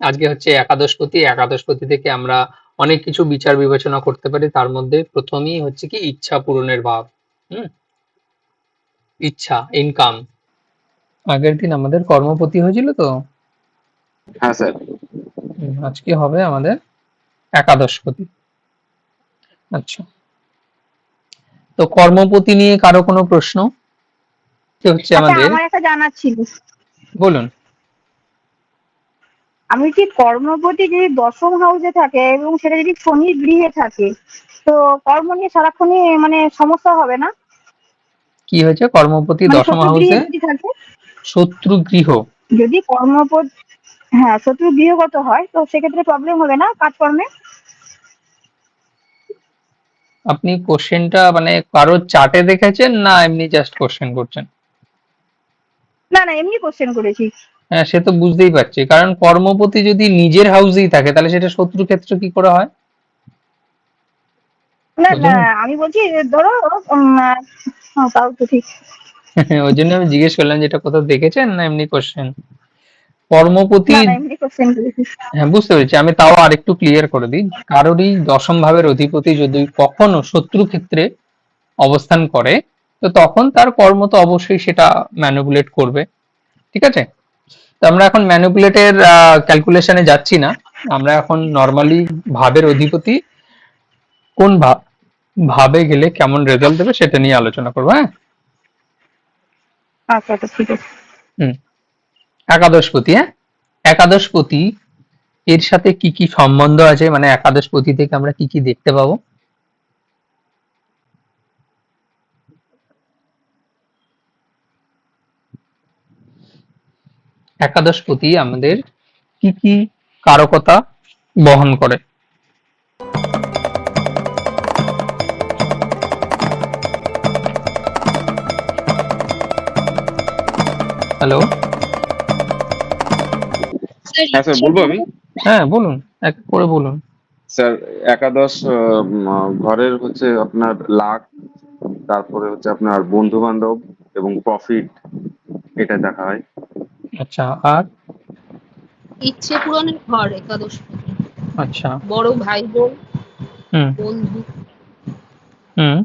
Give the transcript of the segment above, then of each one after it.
আজকে হচ্ছে একাদশপতি। একাদশপতি থেকে আমরা অনেক কিছু বিচার বিবেচনা করতে পারি, তার মধ্যে প্রথমেই হচ্ছে কি ইচ্ছা পূরণের ভাব। হুম। ইচ্ছা, ইনকাম। আগের দিন আমাদের কর্মপতি হয়েছিল তো। হ্যাঁ স্যার। আজকে হবে আমাদের একাদশপতি। আচ্ছা, তো কর্মপতি নিয়ে কারো কোনো প্রশ্ন? কি হচ্ছে আচ্ছা, আমাদের, আমার একটা জানার ছিল। বলুন। আমি কি কর্মপতি যদি দশম হাউসে থাকে এবং সেটা যদি শনির গৃহে থাকে, তো কর্ম নিয়ে সারাক্ষণই মানে সমস্যা হবে না? কি হয়েছে কর্মপতি মানে দশম শত্রু গৃহে হাউসে? যদি থাকে, শত্রু গৃহ। যদি কর্মপতি, হ্যাঁ, শত্রু গৃহগত হয়, তো সেক্ষেত্রে প্রবলেম হবে না কাজকর্মে? আপনি কোশ্চেনটা মানে কারোর চার্টে দেখেছেন না এমনি জাস্ট কোশ্চেন করছেন? না না, এমনি কোশ্চেন করেছি। হ্যাঁ, সে তো বুঝতেই পারছি, কারণ কর্মপতি যদি নিজের হাউসেই থাকে তাহলে সেটা শত্রু ক্ষেত্র কি করে হয়? না ওই না, জন্য আমি বলছি যে ধরো তাও তো ঠিক। ওই জন্য আমি জিজ্ঞেস করলাম যে এটা কোথাও দেখেছেন না এমনি কোশ্চেন। না কর্মপতি, না, এমনি কোশ্চেন করেছি। হ্যাঁ বুঝতে পেরেছি। আমি তাও আরেকটু ক্লিয়ার করে দিই, কারোরই দশম ভাবের অধিপতি যদি কখনো শত্রু ক্ষেত্রে অবস্থান করে, তো তখন তার কর্ম তো অবশ্যই সেটা ম্যানিপুলেট করবে। ঠিক আছে, তো আমরা এখন ম্যানিপুলেটের ক্যালকুলেশনে যাচ্ছি না। আমরা এখন নর্মালি ভাবের অধিপতি কোন ভাবে গেলে কেমন রেজাল্ট দেবে সেটা নিয়ে আলোচনা করবো। হ্যাঁ। আচ্ছা আচ্ছা, ঠিক আছে। হুম। একাদশপতি, হ্যাঁ, একাদশপতি এর সাথে কি কি সম্বন্ধ আছে, মানে একাদশপতি থেকে আমরা কি কি দেখতে পাবো? একাদশপতি আমাদের কি কি কারকতা বহন করে? হ্যালো। হ্যাঁ স্যার, বলবো আমি। হ্যাঁ বলুন, এক এক করে বলুন। স্যার, একাদশ ঘরের হচ্ছে আপনার লাক, তারপরে হচ্ছে আপনার বন্ধু বান্ধব এবং প্রফিট, এটা দেখা হয়। আচ্ছা, আর? ইচ্ছে পূরণের ঘর একাদশ, আচ্ছা। বড় ভাই বোন, হুম। বন্ধু। হুম।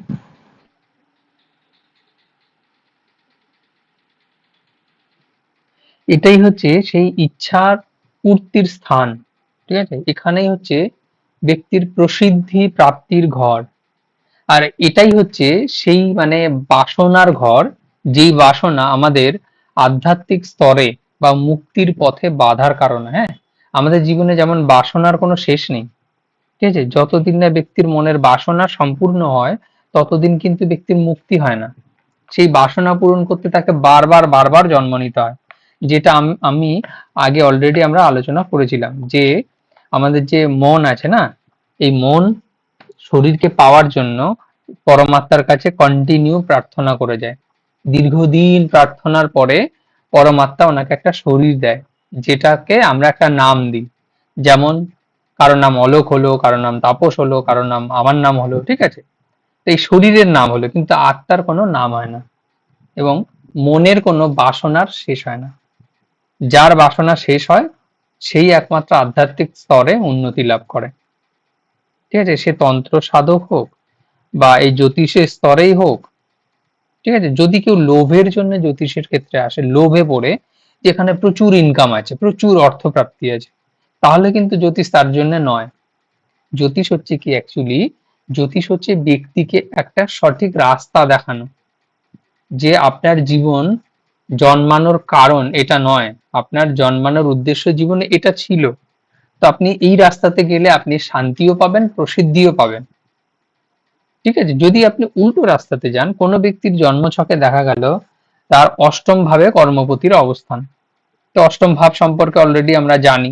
এটাই হচ্ছে সেই ইচ্ছার পূর্তির স্থান। ঠিক আছে, এখানেই হচ্ছে ব্যক্তির প্রসিদ্ধি প্রাপ্তির ঘর। আর এটাই হচ্ছে সেই মানে বাসনার ঘর, যেই বাসনা আমাদের আধ্যাত্মিক স্তরে বা মুক্তির পথে বাধার কারণে। হ্যাঁ, আমাদের জীবনে যেমন বাসনার কোনো শেষ নেই। ঠিক আছে, যতদিন না ব্যক্তির মনের বাসনা সম্পূর্ণ হয় ততদিন কিন্তু ব্যক্তির মুক্তি হয় না। সেই বাসনা পূরণ করতে তাকে বারবার বারবার জন্ম নিতে হয়। যেটা আমি আগে অলরেডি আমরা আলোচনা করেছিলাম যে আমাদের যে মন আছে না, এই মন শরীরকে পাওয়ার জন্য পরমাত্মার কাছে কন্টিনিউ প্রার্থনা করে যায়। দীর্ঘদিন প্রার্থনার পরে পরমাত্মা ওনাকে একটা শরীর দেয়, যেটাকে আমরা একটা নাম দিই। যেমন কারোর নাম অলোক হলো, কারোর নাম তাপস হলো, কারোর নাম আমার নাম হলো। ঠিক আছে, তো এই শরীরের নাম হলো, কিন্তু আত্মার কোনো নাম হয় না এবং মনের কোনো বাসনার শেষ হয় না। যার বাসনা শেষ হয় সেই একমাত্র আধ্যাত্মিক স্তরে উন্নতি লাভ করে। ঠিক আছে, সে তন্ত্র সাধক হোক বা এই জ্যোতিষের স্তরেই হোক। ঠিক আছে, যদি কেউ লোভের জন্য জ্যোতিষের ক্ষেত্রে আসে, লোভে পড়ে যেখানে প্রচুর ইনকাম আছে, প্রচুর অর্থ প্রাপ্তি আছে, তাহলে কিন্তু জ্যোতিষ তার জন্য নয়। জ্যোতিষ হচ্ছে কি অ্যাকচুয়ালি, জ্যোতিষ হচ্ছে ব্যক্তিকে একটা সঠিক রাস্তা দেখানো, যে আপনার জীবন জন্মানোর কারণ এটা নয়, আপনার জন্মানোর উদ্দেশ্য জীবনে এটা ছিল, তো আপনি এই রাস্তাতে গেলে আপনি শান্তিও পাবেন, প্রসিদ্ধিও পাবেন। ঠিক আছে, যদি আপনি উল্টো রাস্তাতে যান, কোনো ব্যক্তির জন্মছকে দেখা গেল তার অষ্টম ভাবে কর্মপতির অবস্থান। তো অষ্টম ভাব সম্পর্কে অলরেডি আমরা জানি,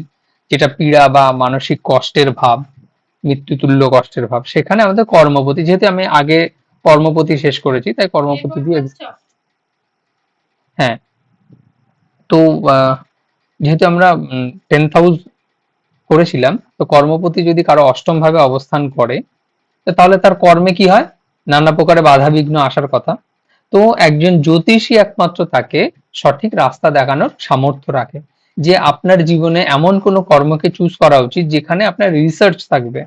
যেটা পীড়া বা মানসিক কষ্টের ভাব, মৃত্যুতুল্য কষ্টের ভাব। সেখানে আমাদের কর্মপতি, যেহেতু আমি আগে কর্মপতি শেষ করেছি তাই কর্মপতি দিয়ে, হ্যাঁ। তো যেহেতু আমরা 10th হাউস করেছিলাম, তো কর্মপতি যদি কারো অষ্টম ভাবে অবস্থান করে, তো তাহলে তার কর্মে কি হয়, নানা প্রকারে বাধা বিঘ্ন আসার কথা। তো একজন জ্যোতিষী একমাত্র তাকে সঠিক রাস্তা দেখানোর সামর্থ্য রাখে, যে আপনার জীবনে এমন কোনো কর্মকে চুজ করা উচিত যেখানে আপনার রিসার্চ থাকবে,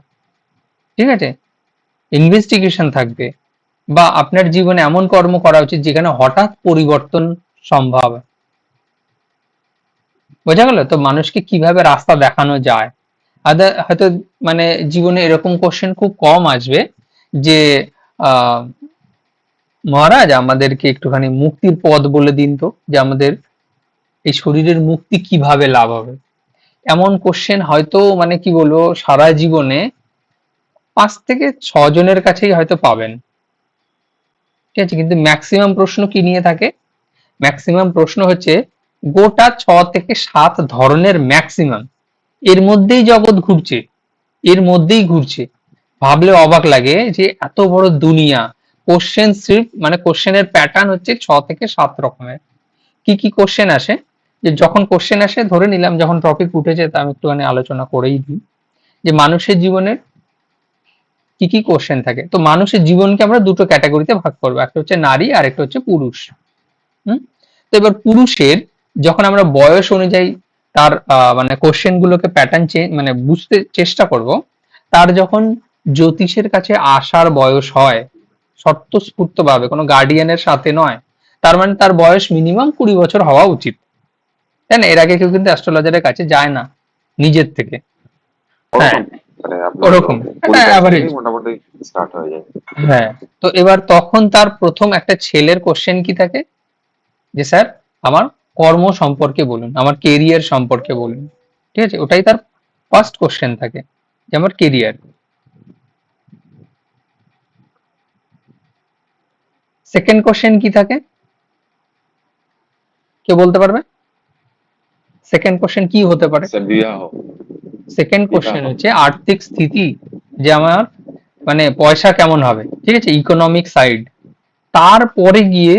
ঠিক আছে, ইনভেস্টিগেশন থাকবে, বা আপনার জীবনে এমন কর্ম করা উচিত যেখানে হঠাৎ পরিবর্তন সম্ভব। বোঝা গেল? তো মানুষকে কিভাবে রাস্তা দেখানো যায়। হয়তো মানে জীবনে এরকম কোশ্চেন খুব কম আসবে যে আহ মহারাজ আমাদেরকে একটুখানি মুক্তির পথ বলে দিন তো, যে আমাদের এই শরীরের মুক্তি কিভাবে লাভ হবে। এমন কোশ্চেন হয়তো মানে কি বলবো সারা জীবনে 5 থেকে 6 জনের কাছেই হয়তো পাবেন, ঠিক আছে। কিন্তু ম্যাক্সিমাম প্রশ্ন কি নিয়ে থাকে? ম্যাক্সিমাম প্রশ্ন হচ্ছে গোটা 6 থেকে 7 ধরনের ম্যাক্সিমাম, এর মধ্যেই জগৎ ঘুরছে, এর মধ্যেই ঘুরছে। ভাবলে অবাক লাগে যে এত বড় দুনিয়া, কোশ্চেন মানে কোশ্চেনের প্যাটার্ন হচ্ছে 6 থেকে 7 রকমের। কি কি কোশ্চেন আসে? যে যখন কোশ্চেন আসে, ধরে নিলাম যখন টপিক উঠেছে তা আমি একটুখানি আলোচনা করেই দিই, যে মানুষের জীবনের কি কি কোশ্চেন থাকে। তো মানুষের জীবনকে আমরা দুটো ক্যাটাগরিতে ভাগ করবো, একটা হচ্ছে নারী আর একটা হচ্ছে পুরুষ। হুম। তো এবার পুরুষের যখন আমরা বয়স অনুযায়ী তার মানে কোশ্চেন গুলোকে প্যাটার্ন মানে বুঝতে চেষ্টা করব, তার যখন জ্যোতিষের কাছে আসার বয়স হয়, স্বতঃস্ফূর্ত ভাবে কোনো গার্ডিয়ানের সাথে নয়, তার মানে তার বয়স মিনিমাম 20 বছর হওয়া উচিত, তাই না? এর আগে কেউ কিন্তু অ্যাস্ট্রোলজারের কাছে যায় না নিজের থেকে। হ্যাঁ, ওরকম মানে আপনার ওরকম একটা 22 অ্যাভারেজ। থেকেই মোটামুটি স্টার্ট হয়ে যায়। হ্যাঁ। তো এবার তখন তার প্রথম একটা ছেলের কোশ্চেন কি থাকে, যে স্যার আমার কর্ম সম্পর্কে বলুন, আমার কেরিয়ার সম্পর্কে বলুন, ঠিক আছে, ওটাই তার ফার্স্ট কোশ্চেন থাকে, যে আমার কেরিয়ার। সেকেন্ড কোশ্চেন কি থাকে, কেউ বলতে পারবে? সেকেন্ড কোশ্চেন কি হতে পারে? স্যার বিবাহ। সেকেন্ড বিবাহ। কোশ্চেন হচ্ছে আর্থিক স্থিতি, যে আমার মানে পয়সা কেমন হবে, ঠিক আছে, ইকোনমিক সাইড। তারপরে গিয়ে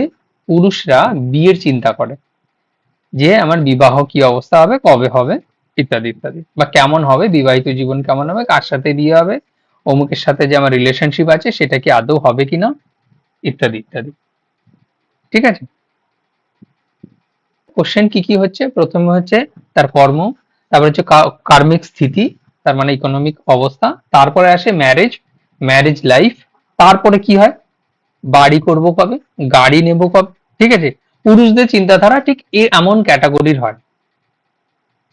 পুরুষরা বিয়ের চিন্তা করে, যে আমার বিবাহ কি অবস্থা হবে, কবে হবে, ইত্যাদি ইত্যাদি, বা কেমন হবে বিবাহিত জীবন, কেমন হবে, কার সাথে বিয়ে হবে, অমুকের সাথে যে আমার রিলেশনশিপ আছে সেটা কি আদৌ হবে কিনা, ইত্যাদি ইত্যাদি, ঠিক আছে। কোশ্চেন কি কি হচ্ছে? প্রথমে হচ্ছে তার কর্ম, তারপর হচ্ছে কার্মিক স্থিতি, তার মানে ইকোনমিক অবস্থা, তারপরে আসে ম্যারেজ, ম্যারেজ লাইফ, তারপরে কি হয়, বাড়ি করব কবে, গাড়ি নেব কবে, ঠিক আছে। পুরুষদের চিন্তাধারা ঠিক এমন ক্যাটাগরির হয়।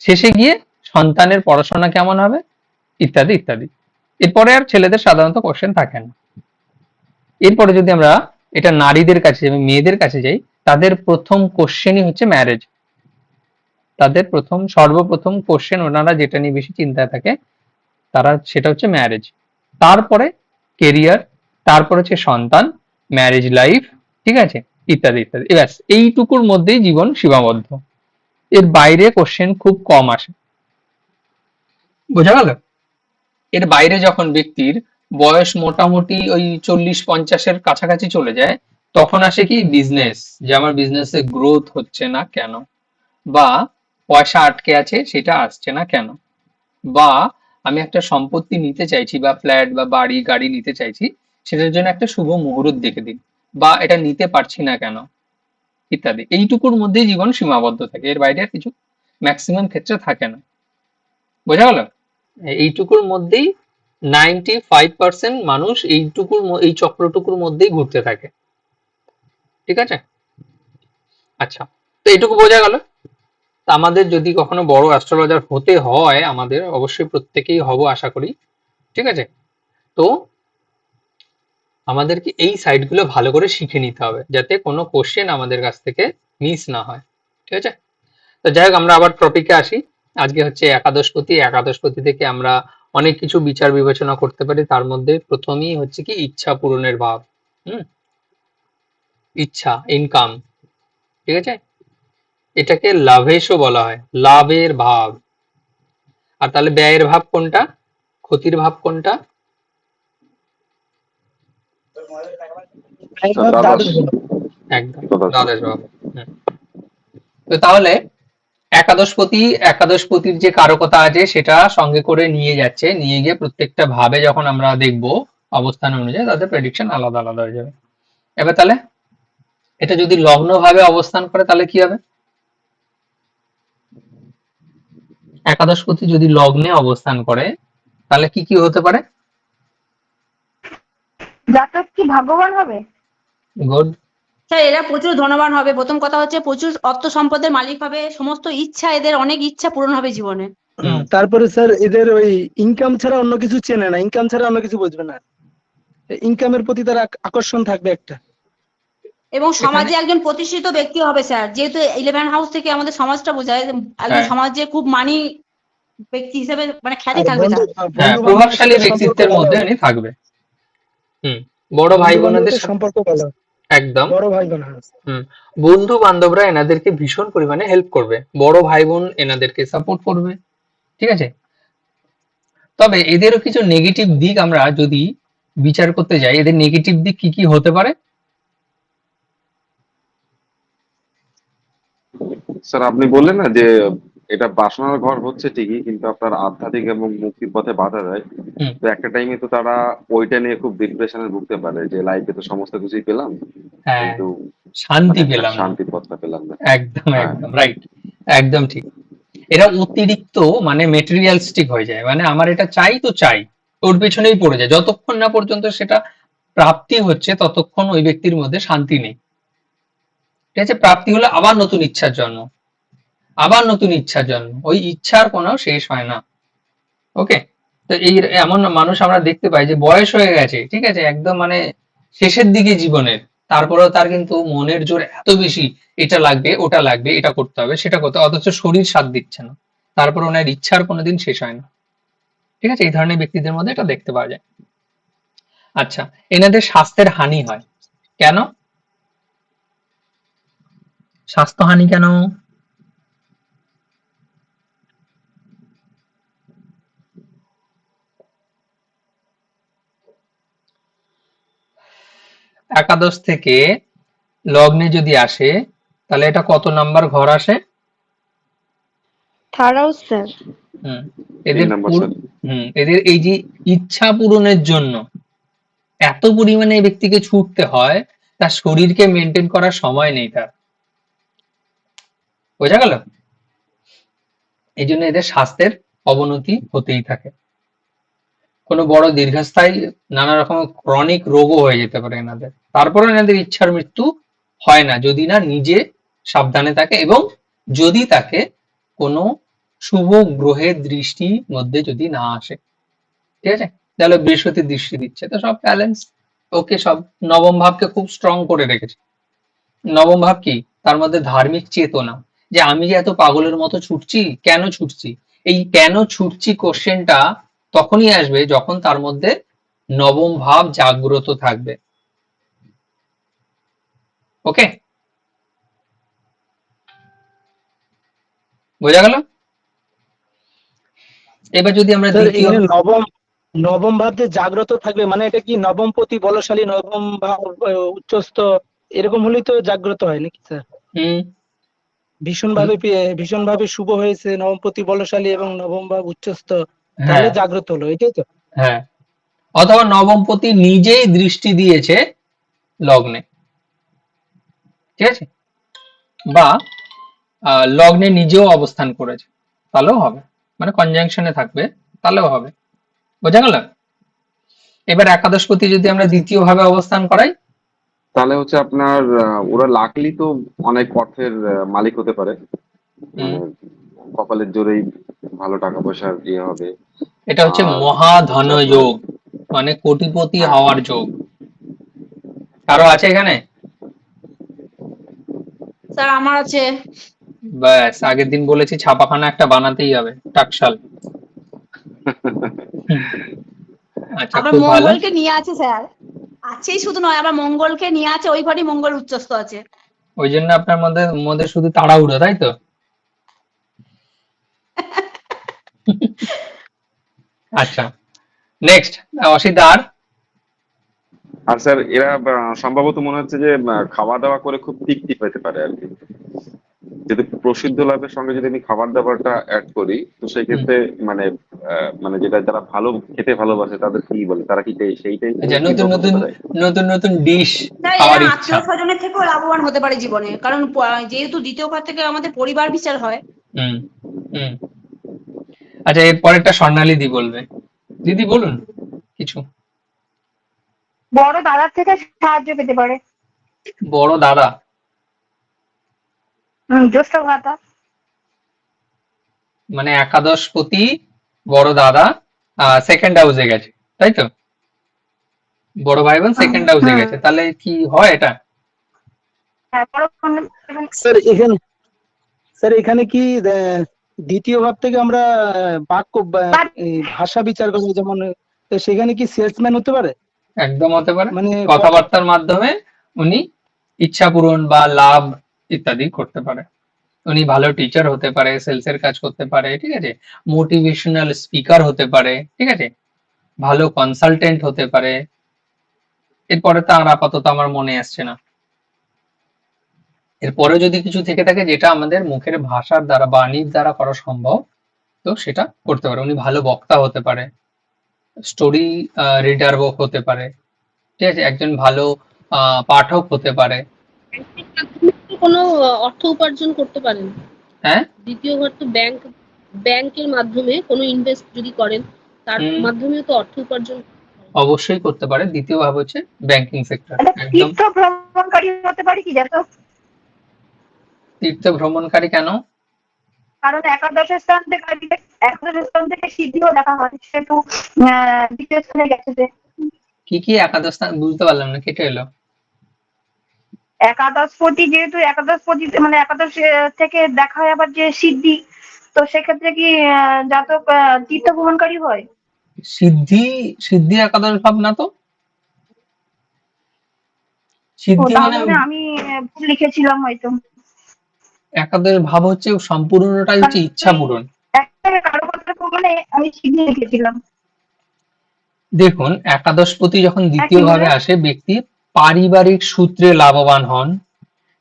শেষে গিয়ে সন্তানের পড়াশোনা কেমন হবে, ইত্যাদি ইত্যাদি। এরপরে আর ছেলেদের সাধারণত কোশ্চেন থাকে না। এরপরে যদি আমরা এটা নারীদের কাছে এবং মেয়েদের কাছে যাই, তাদের প্রথম কোশ্চেনই হচ্ছে ম্যারেজ। তাদের সর্বপ্রথম কোশ্চেন ওনারা যেটা নিয়ে বেশি চিন্তায় থাকে, তারা সেটা হচ্ছে ম্যারেজ। তারপরে কেরিয়ার, তারপর হচ্ছে সন্তান, ম্যারেজ লাইফ, ঠিক আছে, ইত্যাদি ইত্যাদি। ব্যাস এইটুকুর মধ্যেই জীবন সীমাবদ্ধ, এর বাইরে কোশ্চেন খুব কম আসে। বোঝা গেল? এর বাইরে যখন ব্যক্তির বয়স মোটামুটি ওই 40-50-এর কাছাকাছি চলে যায়, তখন আসে কি বিজনেস, যে আমার বিজনেসে গ্রোথ হচ্ছে না কেন, বা পয়সা আটকে আছে সেটা আসছে না কেন, বা আমি একটা সম্পত্তি নিতে চাইছি বা ফ্ল্যাট বা বাড়ি গাড়ি নিতে চাইছি, সেটার জন্য একটা শুভ মুহূর্ত দেখে দিন, বা এটা নিতে পারছি না কেন, ইত্যাদি। এইটুকুর মধ্যেই জীবন সীমাবদ্ধ থাকে, এর বাইরে আর কিছু ম্যাক্সিমাম ক্ষেত্রে থাকে না। বোঝা গেল? এইটুকুর মধ্যেই 95% মানুষ এই চক্রটুকুর মধ্যেই ঘুরতে থাকে, ঠিক আছে। আচ্ছা, তো এইটুকু বোঝা গেল। তা আমাদের যদি কখনো বড় অ্যাস্ট্রোলজার হতে হয়, আমাদের অবশ্যই প্রত্যেকেই হব আশা করি, ঠিক আছে। তো আমাদেরকে এই সাইটগুলো ভালো করে শিখে নিতে হবে, যাতে কোনো কোশ্চেন আমাদের কাছ থেকে মিস না হয়, ঠিক আছে। তো যাই হোক, আমরা আবার টপিকে আসি। আজকে হচ্ছে একাদশপতি। একাদশপতি থেকে আমরা অনেক কিছু বিচার বিবেচনা করতে পারি, তার মধ্যে প্রথমেই হচ্ছে কি ইচ্ছা পূরণের ভাব। হুম। ইচ্ছা, ইনকাম, ঠিক আছে, এটাকে লাভেশও বলা হয়, লাভের ভাব। আর তাহলে ব্যয়ের ভাব কোনটা, ক্ষতির ভাব কোনটা? স্যার দ্বাদশ। একদম দ্বাদশ ভাব। দ্বাদশ ভাব। হুম। তো তাহলে একাদশপতির যে কারকতা আছে সেটা সঙ্গে করে নিয়ে যাচ্ছে, নিয়ে গিয়ে প্রত্যেকটা ভাবে যখন আমরা দেখব অবস্থান অনুযায়ী, তাদের প্রেডিকশন আলাদা আলাদা হয়ে যাবে। এবার তাহলে এটা যদি লগ্ন ভাবে অবস্থান করে তাহলে কি হবে? একাদশপতি যদি লগ্নে অবস্থান করে তাহলে কি কি হতে পারে? জাতক কি ভাগ্যবান হবে? গুড। স্যার এরা প্রচুর ধনবান হবে, প্রথম কথা হচ্ছে প্রচুর অর্থ সম্পদের মালিক হবে, সমস্ত ইচ্ছা, এদের অনেক ইচ্ছা পূরণ হবে জীবনে। তারপরে স্যার এদের ওই ইনকাম ছাড়া অন্য কিছু চেনে না, ইনকাম ছাড়া অন্য কিছু বুঝবে না, ইনকামের প্রতি তার আকর্ষণ থাকবে একটা। এবং সমাজে একজন প্রতিষ্ঠিত ব্যক্তি হবে স্যার, যেহেতু 11 হাউস থেকে আমাদের সমাজটা বোঝায়, একজন হ্যাঁ। সমাজে খুব মানি ব্যক্তি হিসেবে মানে খ্যাতি আর থাকবে স্যার। হ্যাঁ, প্রভাবশালী ব্যক্তিত্বের মধ্যে উনি থাকবে। বড় ভাই বোনেদের সম্পর্ক ভালো, একদম। বড় ভাই বোন। বন্ধু বান্ধবরা এনাদেরকে ভীষণ পরিমাণে হেল্প করবে, বড় ভাই বোন এনাদেরকে সাপোর্ট করবে, ঠিক আছে। তবে এদেরও কিছু নেগেটিভ দিক আমরা যদি বিচার করতে যাই, এদের নেগেটিভ দিক কি কি হতে পারে? স্যার আপনি বললেন না যে এটা বাসনার ঘর হচ্ছে ঠিকই, কিন্তু আপনার আধ্যাত্মিক এবং মুক্তির পথে বাধা দেয়। হুম। তো একটা টাইমে তো তারা ওইটা নিয়ে খুব ডিপ্রেশনে ভুগতে পারে যে লাইফে তো সমস্ত কিছুই পেলাম, হ্যাঁ, কিন্তু শান্তি মানে পেলাম না। শান্তির পথটা পেলাম না। একদম হ্যাঁ। একদম রাইট, একদম ঠিক। এরা অতিরিক্ত মানে মেটেরিয়ালিস্টিক হয়ে যায়, মানে আমার এটা চাই তো চাই, ওর পেছনেই পড়ে যায়, যতক্ষণ না পর্যন্ত সেটা প্রাপ্তি হচ্ছে ততক্ষণ ওই ব্যক্তির মধ্যে শান্তি নেই, ঠিক আছে। প্রাপ্তি হলে আবার নতুন ইচ্ছার জন্ম, আবার নতুন ইচ্ছার জন্ম, ওই ইচ্ছার কোনো শেষ হয় না। ওকে, তো এই এমন মানুষ আমরা দেখতে পাই যে বয়স হয়ে গেছে, ঠিক আছে, একদম মানে শেষের দিকে জীবনের, তারপরেও তার কিন্তু মনের জোর এত বেশি, এটা লাগবে ওটা লাগবে, এটা করতে হবে সেটা করতে হবে, অথচ শরীর সাথ দিচ্ছে না, তারপর ওনার ইচ্ছার কোনোদিন শেষ হয় না, ঠিক আছে। এই ধরনের ব্যক্তিদের মধ্যে এটা দেখতে পাওয়া যায়। আচ্ছা, এনাদের স্বাস্থ্যের হানি হয় কেন? স্বাস্থ্যহানি কেন? একাদশ থেকে লগ্নে যদি আসে তাহলে এটা কত নাম্বার ঘর আসে? Third house sir. এদের 3 নাম্বার স্যার। এদের এই যে ইচ্ছা পূরণের জন্য এত পরিমাণে এই ব্যক্তিকে ছুটতে হয়, তার শরীরকে মেনটেন করার সময় নেই তার, বোঝা গেল? এই জন্য এদের স্বাস্থ্যের অবনতি হতেই থাকে, কোনো বড় দীর্ঘস্থায়ী নানা রকম ক্রনিক রোগও হয়ে যেতে পারে এনাদের, তারপরে এনাদের ইচ্ছার মৃত্যু হয় না যদি না নিজে সাবধানে থাকে, এবং যদি তাকে কোনো শুভ গ্রহের দৃষ্টি মধ্যে যদি না আসে, ঠিক আছে। তাহলে বৃহস্পতির দৃষ্টি দিচ্ছে তো সব ব্যালেন্স, ওকে, সব নবম ভাবকে খুব স্ট্রং করে রেখেছে। নবম ভাব কি? তার মধ্যে ধার্মিক চেতনা, যে আমি যে এত পাগলের মতো ছুটছি, কেন ছুটছি, এই কেন ছুটছি কোশ্চেনটা তখনই আসবে যখন তার মধ্যে নবম ভাব জাগ্রত থাকবে। ওকে, বোঝা গেল? এবার যদি আমরা স্যার দ্বিতীয়, এখানে নবম নবম ভাব যে জাগ্রত থাকবে, মানে এটা কি নবমপতি বলশালী, নবম ভাব উচ্চস্থ, এরকম হলেই তো জাগ্রত হয় নাকি স্যার? হুম, ভীষণভাবে শুভ হয়েছে, নবমপতি বলশালী এবং নবম ভাব উচ্চস্থ, হ্যাঁ তাহলে জাগ্রত হলো, এটাই তো? হ্যাঁ, অথবা নবমপতি নিজেই দৃষ্টি দিয়েছে লগ্নে, ঠিক আছে, বা লগ্নে নিজেও অবস্থান করেছে, তাহলেও হবে, মানে কনজাংশনে থাকবে, তাহলেও হবে, বোঝা গেল? এবার একাদশপতি যদি আমরা দ্বিতীয় ভাবে অবস্থান করাই, তাহলে হচ্ছে আপনার ওরা লাকলি তো অনেক অর্থের মালিক হতে পারে, মানে কপালের জোরেই ভালো টাকা পয়সার ইয়ে হবে। এটা হচ্ছে আর মহাধন হচ্ছে যোগ, মানে কোটিপতি হওয়ার যোগ। কারো আছে এখানে? স্যার আমার আছে। ব্যাস, আগের দিন বলেছি ছাপাখানা একটা বানাতেই হবে, টাকশাল। আচ্ছা, আমরা খুব ভালো। মঙ্গলকে নিয়ে আছে স্যার, আছেই শুধু নয়, আমরা মঙ্গলকে নিয়ে আছে, ওই ঘরই মঙ্গল উচ্চস্থ আছে। ওই জন্য আপনার মধ্যে মধ্যে শুধু তাড়াহুড়ো, তাই তো? আচ্ছা, নেক্সট অসিদার। আর স্যার এরা সম্ভবত মনে হচ্ছে যে খাওয়া দাওয়া করে খুব তৃপ্তি পেতে পারে আর কি। যদি প্রসিদ্ধ লাভের সঙ্গে যদি আমি খাবার দাবারটা অ্যাড করি, তো সেই ক্ষেত্রে মানে মানে যেটা যারা ভালো খেতে ভালোবাসে তাদের কি বলে, তারা কি সেইটাই আচ্ছা, নতুন নতুন নতুন নতুন ডিশ স্যার খাওয়ার এরা ইচ্ছা। আত্মীয় স্বজনের থেকেও লাভবান হতে পারে জীবনে, কারণ যেহেতু দ্বিতীয় ঘর থেকে আমাদের পরিবার বিচার হয়। হুম হুম আচ্ছা, এর পরেরটা স্বর্ণালী দি বলবে। দিদি বলুন কিছু। বড় দাদার থেকে সাহায্য পেতে পারে। বড় দাদা, জ্যেষ্ঠ ভ্রাতা। মানে একাদশপতি বড় দাদা সেকেন্ড হাউসে গেছে, তাই তো? বড় ভাই বোন সেকেন্ড হাউসে হুম। গেছে, তাহলে কি হয় এটা? হ্যাঁ, স্যার এখানে কি দ্বিতীয় ভাব থেকে আমরা বাক্য এই ভাষা বিচার করি, যেমন তো সেখানে কি সেলসম্যান হতে পারে? একদম হতে পারে, মানে কথাবার্তার মাধ্যমে উনি ইচ্ছা পূরণ বা লাভ ইত্যাদি করতে পারে। উনি ভালো টিচার হতে পারে, সেলস এর কাজ করতে পারে, ঠিক আছে, মোটিভেশনাল স্পিকার হতে পারে, ঠিক আছে, ভালো কনসালটেন্ট হতে পারে। এরপরে তো আর আপাতত আমার মনে আসছে না। এরপরে যদি কিছু থেকে থাকে যেটা আমাদের মুখের ভাষার দ্বারা বাণীর দ্বারা করা সম্ভব, তো সেটা করতে পারে। উনি ভালো বক্তা হতে পারে, স্টোরি রিডার হতে পারে, ঠিক আছে, একজন ভালো পাঠক হতে পারে। ব্যাংকের মাধ্যমে তো কোনো অর্থ উপার্জন করতে পারেন। হ্যাঁ, দ্বিতীয় ঘর তো ব্যাংকের মাধ্যমে কোনো ইনভেস্ট যদি করেন, তার হুম, মাধ্যমে তো অর্থ উপার্জন। অবশ্যই করতে পারে। দ্বিতীয় ভাব হচ্ছে ব্যাংকিং সেক্টর। একটা একদম। তীর্থ ভ্রমণকারী হতে পারে কি জানো? তীর্থ ভ্রমণকারী কেন? কারণ একাদশ স্থান থেকে সিদ্ধিও দেখা হয়, সেহেতু দ্বিতীয় স্থানে গেছে যে। কি কি একাদশ স্থান বুঝতে পারলাম না, কেটে এলো। একাদশপতি, যেহেতু একাদশপতি মানে একাদশ থেকে দেখা হয় আবার যে সিদ্ধি, তো সেক্ষেত্রে কি জাতক তীর্থ ভ্রমণকারী হয়? সিদ্ধি, সিদ্ধি একাদশ ভাব না তো। ও, সিদ্ধি মানে তাহলে আমি ভুল লিখেছিলাম হয়তো। একাদশ ভাব হচ্ছে সম্পূর্ণটাই হচ্ছে ইচ্ছা পূরণ। একটা কারো কথার প্রমাণে আমি সিদ্ধি লিখেছিলাম। দেখুন, একাদশপতি যখন দ্বিতীয় কি ভাবে বলে? আসে, ব্যক্তি পারিবারিক সূত্রে লাভবান হন,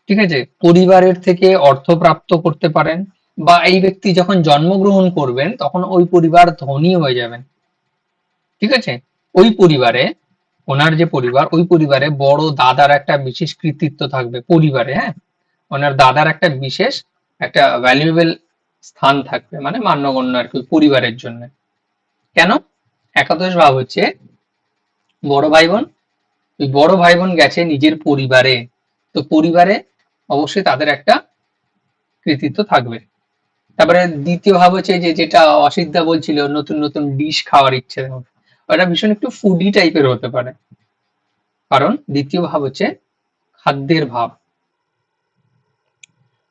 ঠিক আছে, পরিবারের থেকে অর্থ প্রাপ্ত করতে পারেন, বা এই ব্যক্তি যখন জন্মগ্রহণ করবেন তখন ওই পরিবার ধনী হয়ে যাবেন, ঠিক আছে। ওই পরিবারে, ওনার যে পরিবার, ওই পরিবারে বড় দাদার একটা বিশেষ কৃতিত্ব থাকবে পরিবারে, হ্যাঁ, ওনার দাদার একটা বিশেষ একটা ভ্যালুয়েবল স্থান থাকবে, মানে মান্যগণ্য আর কি পরিবারের জন্য। কেন? একাদশ ভাব হচ্ছে বড় ভাই বোন। ওই বড় ভাই বোন গেছে নিজের পরিবারে, তো পরিবারে অবশ্যই তাদের একটা কৃতিত্ব থাকবে। তারপরে দ্বিতীয় ভাব হচ্ছে যে, যেটা অসিদ্ধা বলছিল, নতুন নতুন ডিশ খাওয়ার ইচ্ছে, ওটা ভীষণ একটু ফুডি টাইপের হতে পারে, কারণ দ্বিতীয় ভাব হচ্ছে খাদ্যের ভাব।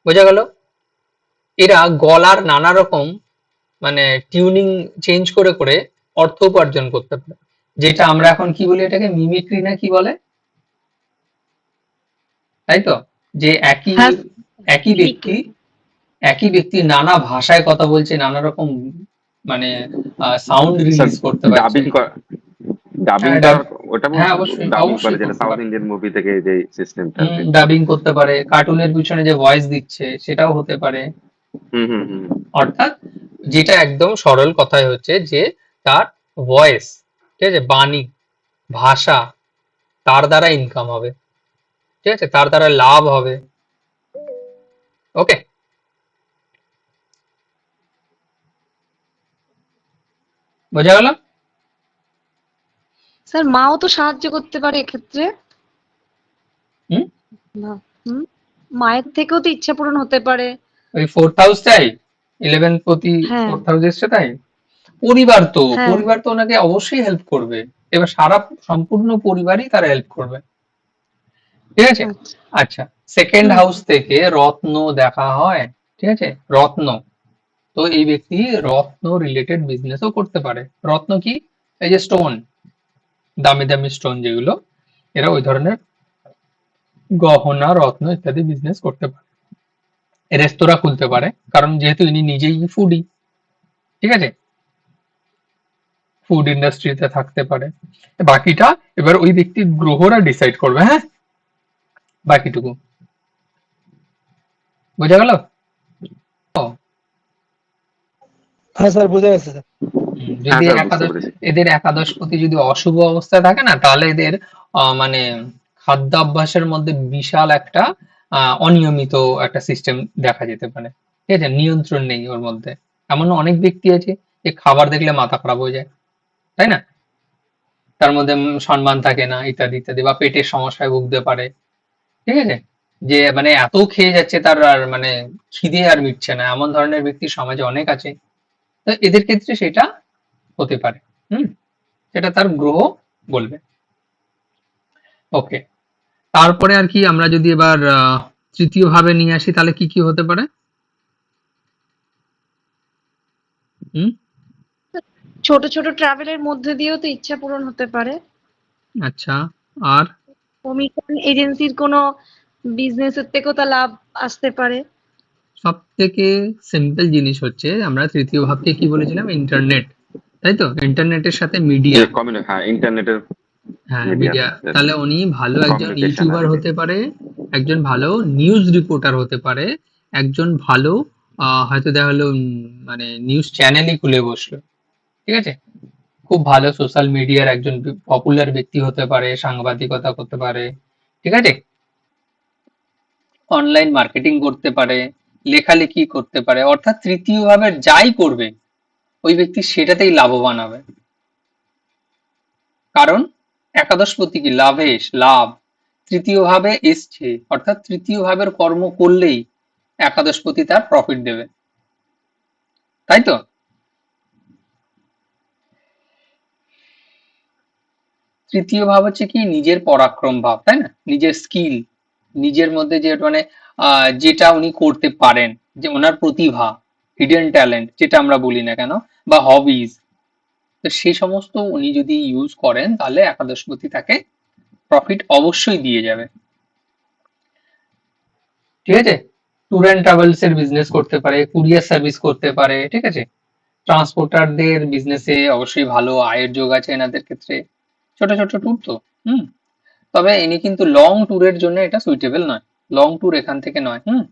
বোঝা গেল? এরা গলার নানা রকম মানে টিউনিং চেঞ্জ করে করে অর্থ উপার্জন করতে পারে, যেটা আমরা এখন কি বলি, এটাকে মিমিক্রি না কি বলে, তাই তো? যে একই হ্যাঁ, একই ব্যক্তি, একই ব্যক্তি নানা ভাষায় কথা বলছে, নানা রকম মানে সাউন্ড রিলিজ করতে পারছে। ডাবিং হ্যাঁ, করার, ওটা হ্যাঁ, বলছো? অবশ্যই ডাবিং করে অবশ্যই যেটা করতে সাউথ পারে। ইন্ডিয়ান মুভি থেকে যে সিস্টেমটা আর কি। ডাবিং করতে পারে, কার্টুনের পিছনে যে ভয়েস দিচ্ছে সেটাও হতে পারে। হুম হুম হুম। অর্থাৎ যেটা একদম সরল কথায় হচ্ছে যে তার ভয়েস, ঠিক আছে, বাণী, ভাষা, তার দ্বারা ইনকাম হবে, ঠিক আছে, তার দ্বারা লাভ হবে। ওকে, বোঝা গেল? স্যার মাও তো সাহায্য করতে পারে এক্ষেত্রে। হুম, না, মায়ের থেকেও তো ইচ্ছা পূরণ হতে পারে। ওই ফোর্থ হাউসটাই, 11th প্রতি হ্যাঁ, ফোর্থ হাউস এসছে, তাই পরিবার তো, হ্যাঁ, পরিবার তো ওনাকে অবশ্যই হেল্প করবে। এবার সারা সম্পূর্ণ পরিবারই তারা হেল্প করবে, ঠিক আছে। আচ্ছা, আচ্ছা, সেকেন্ড হুম, হাউস থেকে রত্ন দেখা হয়, ঠিক আছে, রত্ন, তো এই ব্যক্তি রত্ন রিলেটেড বিজনেসও করতে পারে। রত্ন কি? এই যে স্টোন, দামি দামি স্টোন যেগুলো, এরা ওই ধরনের গহনা, রত্ন ইত্যাদি বিজনেস করতে পারে। রেস্তোরাঁ খুলতে পারে, কারণ যেহেতু ইনি নিজেই ফুডি, ঠিক আছে, ফুড ইন্ডাস্ট্রিতে থাকতে পারে। বাকিটা এবার ওই ব্যক্তির গ্রহরা ডিসাইড করবে, হ্যাঁ, বাকিটুকু। বোঝা গেল? হ্যাঁ স্যার, বোঝা গেছে স্যার। হ্যাঁ যদি স্যার, বুঝতে একাদশ, পেরেছি। এদের একাদশপতি যদি অশুভ অবস্থায় থাকে না, তাহলে এদের মানে খাদ্যাভ্যাসের মধ্যে বিশাল একটা অনিয়মিত একটা সিস্টেম দেখা যেতে পারে, ঠিক আছে, নিয়ন্ত্রণ নেই ওর মধ্যে। এমন অনেক ব্যক্তি আছে যে খাবার দেখলে মাথা খারাপ হয়ে যায়, তাই না? তার মধ্যে সম্মান থাকে না, ইত্যাদি ইত্যাদি, বা পেটের সমস্যায় ভুগতে পারে, ঠিক আছে? যে মানে এত খেয়ে যাচ্ছে তার আর মানে খিদে আর মিটছে না, এমন ধরনের ব্যক্তি সমাজে অনেক আছে। তো এদের ক্ষেত্রে সেটা হতে পারে। হুম, সেটা তার গ্রহ বলবে। ওকে, তারপরে আর কি আমরা যদি এবার তৃতীয় ভাবে নিয়ে আসি, তাহলে কি কি হতে পারে? হুম, ছোট ছোট ট্রাভেলের মধ্যে দিয়েও তো ইচ্ছা পূরণ হতে পারে। আচ্ছা, আর কমিশন এজেন্সির কোনো বিজনেসের থেকেও তা লাভ আসতে পারে। সব থেকে সিম্পল জিনিস হচ্ছে, আমরা তৃতীয় ভাবকে কি বলেছিলাম? ইন্টারনেট, তাই তো? ইন্টারনেটের সাথে মিডিয়া। হ্যাঁ, ইন্টারনেটের হ্যাঁ, মিডিয়া, মিডিয়া। তাহলে উনি ভালো একজন কমিউনিকেশন আর ইউটিউবার কি। হতে পারে, একজন ভালো নিউজ রিপোর্টার হতে পারে, একজন ভালো হয়তো দেখা হলো মানে নিউজ চ্যানেলই খুলে বসলো, ঠিক আছে? খুব ভালো সোশ্যাল মিডিয়ার একজন পপুলার ব্যক্তি হতে পারে, সাংবাদিকতা করতে পারে, ঠিক আছে? অনলাইন মার্কেটিং করতে পারে, লেখালেখি করতে পারে, অর্থাৎ তৃতীয় ভাবে যাই করবে ওই ব্যক্তি সেটাতেই লাভবান হবে। কারণ একাদশপতি কি লাভেশ, লাভ তৃতীয় ভাবে এসছে, অর্থাৎ তৃতীয় ভাবের কর্ম করলেই একাদশপতি তার প্রফিট দেবে, তাই তো? তৃতীয় ভাব হচ্ছে কি নিজের পরাক্রম ভাব, তাই না? নিজের স্কিল, নিজের মধ্যে যে মানে যেটা উনি করতে পারেন, যে ওনার প্রতিভা, হিডেন ট্যালেন্ট যেটা আমরা বলি না কেন, বা হবিজ, তো সেই সমস্ত উনি যদি ইউজ করেন তাহলে একাদশপতি তাকে প্রফিট অবশ্যই দিয়ে যাবে, ঠিক আছে? ট্যুর অ্যান্ড ট্রাভেলস এর বিজনেস করতে পারে, কুরিয়ার সার্ভিস করতে পারে, ঠিক আছে? ট্রান্সপোর্টারদের বিজনেসে অবশ্যই ভালো আয়ের যোগ আছে এনাদের ক্ষেত্রে। ছোট ছোট ট্যুর তো, হুম। তবে ইনি কিন্তু লং ট্যুরের জন্য এটা সুইটেবল নয়, লং ট্যুর এখান থেকে নয়। হুম,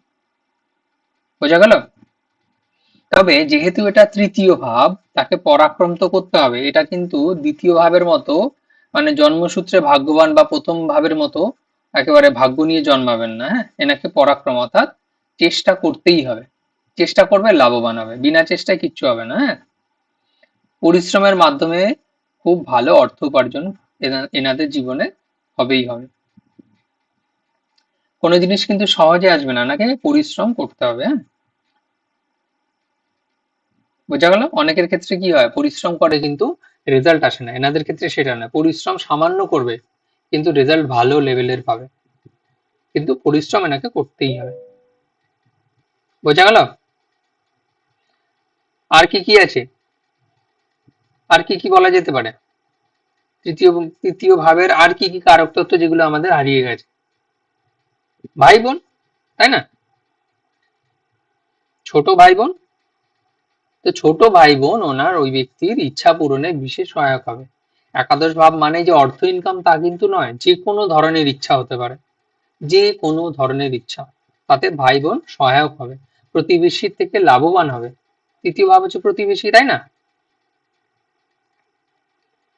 বোঝা গেল? তবে যেহেতু এটা তৃতীয় ভাব, তাকে পরাক্রম তো করতে হবে, এটা কিন্তু দ্বিতীয় ভাবের মতো মানে জন্মসূত্রে ভাগ্যবান বা প্রথম ভাবের মতো একেবারে ভাগ্য নিয়ে জন্মাবেন না। হ্যাঁ, এনাকে পরাক্রম অর্থাৎ চেষ্টা করতেই হবে, চেষ্টা করবে লাভবান হবে, বিনা চেষ্টায় কিচ্ছু হবে না। হ্যাঁ, পরিশ্রমের মাধ্যমে খুব ভালো অর্থ উপার্জন এনাদের জীবনে হবেই হবে। কোনো জিনিস কিন্তু সহজে আসবে না, আপনাকে পরিশ্রম করতে হবে। হ্যাঁ, বোঝা গেল? অনেকের ক্ষেত্রে কি হয়, পরিশ্রম করে কিন্তু রেজাল্ট আসে না, এনাদের ক্ষেত্রে সেটা না, পরিশ্রম সামান্য করবে কিন্তু রেজাল্ট ভালো লেভেলের পাবে, কিন্তু পরিশ্রম এনাকে করতেই হবে। বোঝা গেল? আর কি কি আছে, আর কি কি বলা যেতে পারে তৃতীয় তৃতীয় ভাবের আর কি কি কারক তত্ত্ব যেগুলো আমাদের হারিয়ে গেছে? ভাই বোন, তাই না? ছোট ভাই বোন, তো ছোট ভাই বোন ওনার ওই ব্যক্তির ইচ্ছা পূরণে বিশেষ সহায়ক হবে। একাদশ ভাব মানে যে অর্থ ইনকাম তা কিন্তু নয়, যে কোনো ধরনের ইচ্ছা হতে পারে, যে কোনো ধরনের ইচ্ছা, তাতে ভাই বোন সহায়ক হবে, প্রতিবেশীর থেকে লাভবান হবে। তৃতীয় ভাব হচ্ছে প্রতিবেশী, তাই না?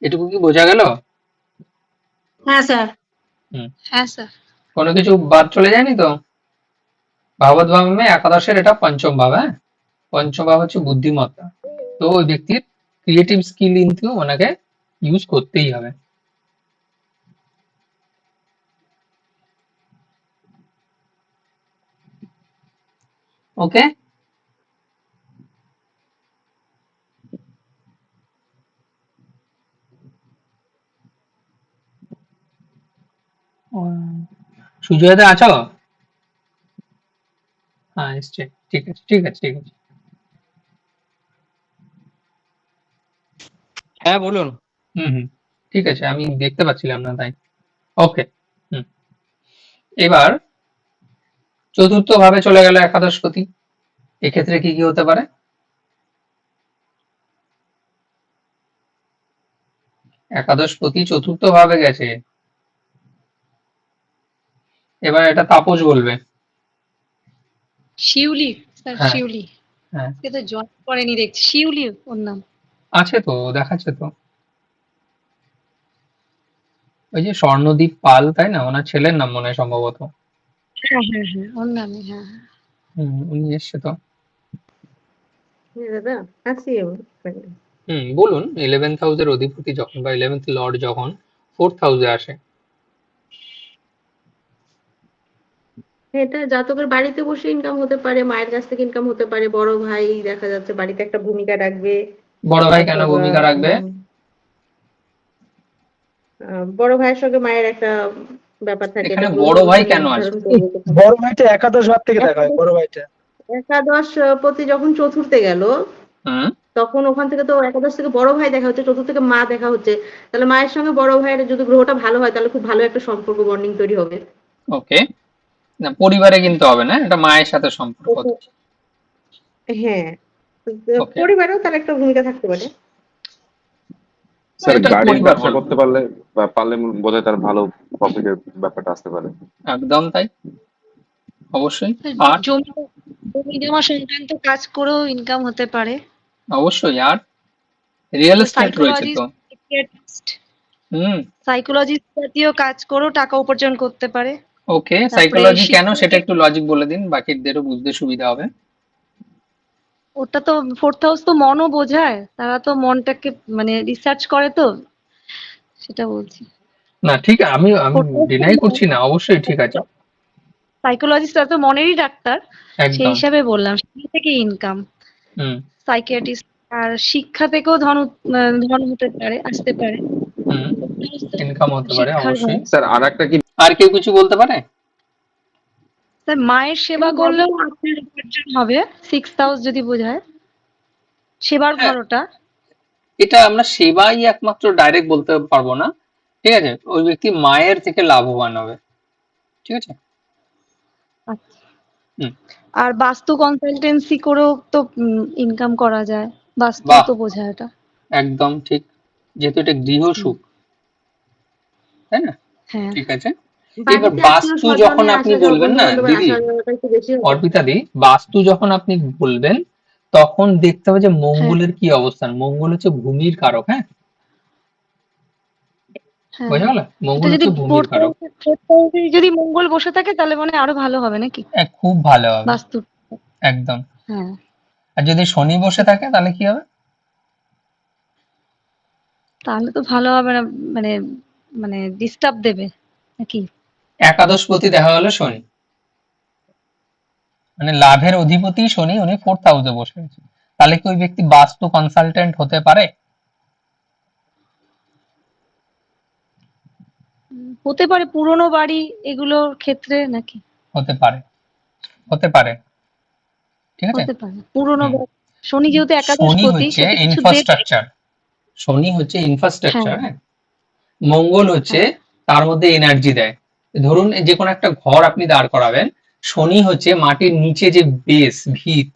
এটুকু কি বোঝা গেল? হ্যাঁ স্যার। হুম, হ্যাঁ স্যার। কোনো কিছু বাদ চলে যায়নি তো? ভাগবত ভাবে একাদশের এটা পঞ্চম ভাব। হ্যাঁ, পঞ্চম ভাব হচ্ছে বুদ্ধিমত্তা, তো ওই ব্যক্তির ক্রিয়েটিভ স্কিল কিন্তু ওনাকে ইউজ করতেই হবে। ওকে, সুজয়দা আছো? হ্যাঁ, নিশ্চয়ই, ঠিক আছে ঠিক আছে ঠিক আছে। হ্যাঁ বলুন। হুম হুম, ঠিক আছে, আমি দেখতে পাচ্ছিলাম না তাই। ওকে, হুম। এবার চতুর্থ ভাবে চলে গেল একাদশপতি, এক্ষেত্রে কি কি হতে পারে? একাদশপতি চতুর্থ ভাবে গেছে, এবার এটা তাপস বলবে। শিউলি, স্যার হ্যাঁ শিউলি। হ্যাঁ, আজকে তো জয়েন করেনি দেখছি, শিউলি ওর নাম। আছে তো, দেখাচ্ছে তো, ওই যে স্বর্ণদীপ পাল, তাই না? ওনার ছেলের নাম মনে হয় সম্ভবত। হ্যাঁ হ্যাঁ হ্যাঁ, ওর নামই, হ্যাঁ হ্যাঁ। উনি এসছে তো। হ্যাঁ দাদা, আছি ওখানে। বলুন। 11th হাউসের অধিপতি যখন বা 11th লর্ড যখন 4th হাউসে আসে, এটা জাতকের বাড়িতে বসে ইনকাম হতে পারে, মায়ের কাছ থেকে ইনকাম হতে পারে, বড় ভাই দেখা যাচ্ছে বাড়িতে একটা ভূমিকা রাখবে, বড় ভাই কেন অথবা ভূমিকা রাখবে? বড় ভাইয়ের সঙ্গে মায়ের একটা ব্যাপার থাকে, এখানে এটা বড় ভাই গ্রহ কেন নির্ধারণ আসবে? করবে কোথাও। বড় ভাইটা একাদশ ভাব থেকে দেখা হয়, বড় ভাইটা। একাদশ পতি যখন চতুর্থে গেল, হুম তখন ওখান থেকে তো একাদশ থেকে বড় ভাই দেখা হচ্ছে, চতুর্থ থেকে মা দেখা হচ্ছে, তাহলে মায়ের সঙ্গে বড় ভাইয়ের যদি গ্রহটা ভালো হয় তাহলে খুব ভালো একটা সম্পর্ক, বন্ডিং তৈরি হবে। ওকে, না পরিবারে কিন্তু হবে না, এটা মায়ের সাথে সম্পর্ক হচ্ছে। হ্যাঁ, ওকে, পরিবারেও তার একটা ভূমিকা থাকতে পারে। স্যার এটা গাড়ির পরিবার ব্যবসা বলবো। করতে পারলে বা পারলে বোধহয় তার ভালো প্রফিটের ব্যাপারটা আসতে পারে। একদম তাই, অবশ্যই। আর জমি জমি জমা সংক্রান্ত কাজ করেও ইনকাম হতে পারে। অবশ্যই, আর রিয়েল এস্টেট রয়েছে তো। সাইকোলজিস্ট হুম সাইকোলজিস্ট জাতীয় কাজ করেও টাকা উপার্জন করতে পারে। ওকে, তারপরে সাইকোলজি কেন সেটা শিক্ষা, একটু লজিক বলে দিন, বাকিদেরও বুঝতে সুবিধা হবে। ওটা তো ফোর্থ হাউস তো মনও বোঝায়, তারা তো মনটাকে মানে রিসার্চ করে তো, সেটা বলছি। না ঠিক, আমি ফোর্থ হাউস ডিনাই করছি না, অবশ্যই ঠিক আছে। সাইকোলজিস্ট তো মনেরই ডাক্তার, সেই একদম। হিসাবে বললাম, সেখান থেকে ইনকাম। হুম সাইকিয়াট্রিস্ট আর শিক্ষা থেকেও ধন হতে পারে, আসতে পারে। হুম ইনকাম হতে পারে শিক্ষার ঘর। অবশ্যই। স্যার আর একটা কি, আর কেউ কিছু বলতে পারে? তাই মায়ের সেবা করলেও আপনার উপার্জন হবে, 6th হাউস যদি বোঝায়, সেবার হ্যাঁ, ঘর ওটা। এটা আমরা সেবাই একমাত্র ডাইরেক্ট বলতে পারবো না, ঠিক আছে, ওই ব্যক্তি মায়ের থেকে লাভবান হবে, ঠিক আছে। আচ্ছা। হুম আর বাস্তু কনসালটেন্সি করেও তো ইনকাম করা যায়, বাস্তু বাহ, তো বোঝায় এটা। একদম ঠিক, যেহেতু এটা গৃহ সুখ, তাই না? হ্যাঁ, ঠিক আছে। এবার বাড়িতে আত্মীয় বাস্তু যখন স্বজনের আপনি আসা যাওয়া, বলবেন বন্ধু না বান্ধবের দিদি, আসা যাওয়াটা একটু বেশি হবে। অর্পিতা দি, বাস্তু যখন আপনি বলবেন তখন দেখতে হবে যে হ্যাঁ, মঙ্গলের কি অবস্থান। মঙ্গল হচ্ছে ভূমির কারক, হ্যাঁ, হ্যাঁ। বোঝা গেল? মঙ্গল এটা যদি হচ্ছে ভূমির কারক। ফোর্থ হাউসে যদি মঙ্গল বসে থাকে তাহলে মানে আরো ভালো হবে নাকি খুব ভালো হবে, বাস্তু? একদম। হ্যাঁ, আর যদি শনি বসে থাকে তাহলে কি হবে? তাহলে তো ভালো হবে না, মানে মানে ডিস্টার্ব দেবে নাকি? একাদশপতি দেখা গেল শনি, মানে লাভের অধিপতি শনি, উনি 4th হাউসে বসে আছে, তাহলে কি ওই ব্যক্তি বাস্তু কনসালটেন্ট হতে পারে? হতে পারে পুরনো বাড়ি এগুলোর ক্ষেত্রে নাকি? হতে পারে, হতে পারে, ঠিক আছে। হতে পারে পুরনো হুম। বাড়ি। শনি যেহেতু শনি একাদশপতি, হচ্ছে সেটা কিছু দেবে। ইনফ্রাস্ট্রাকচার, শনি হচ্ছে ইনফ্রাস্ট্রাকচার, হ্যাঁ, হ্যাঁ। মঙ্গল হচ্ছে হ্যাঁ, তার মধ্যে এনার্জি দেয়। ধরুন যে কোনো একটা ঘর আপনি দাঁড় করাবেন, শনি হচ্ছে মাটির নিচে যে বেস ভিত,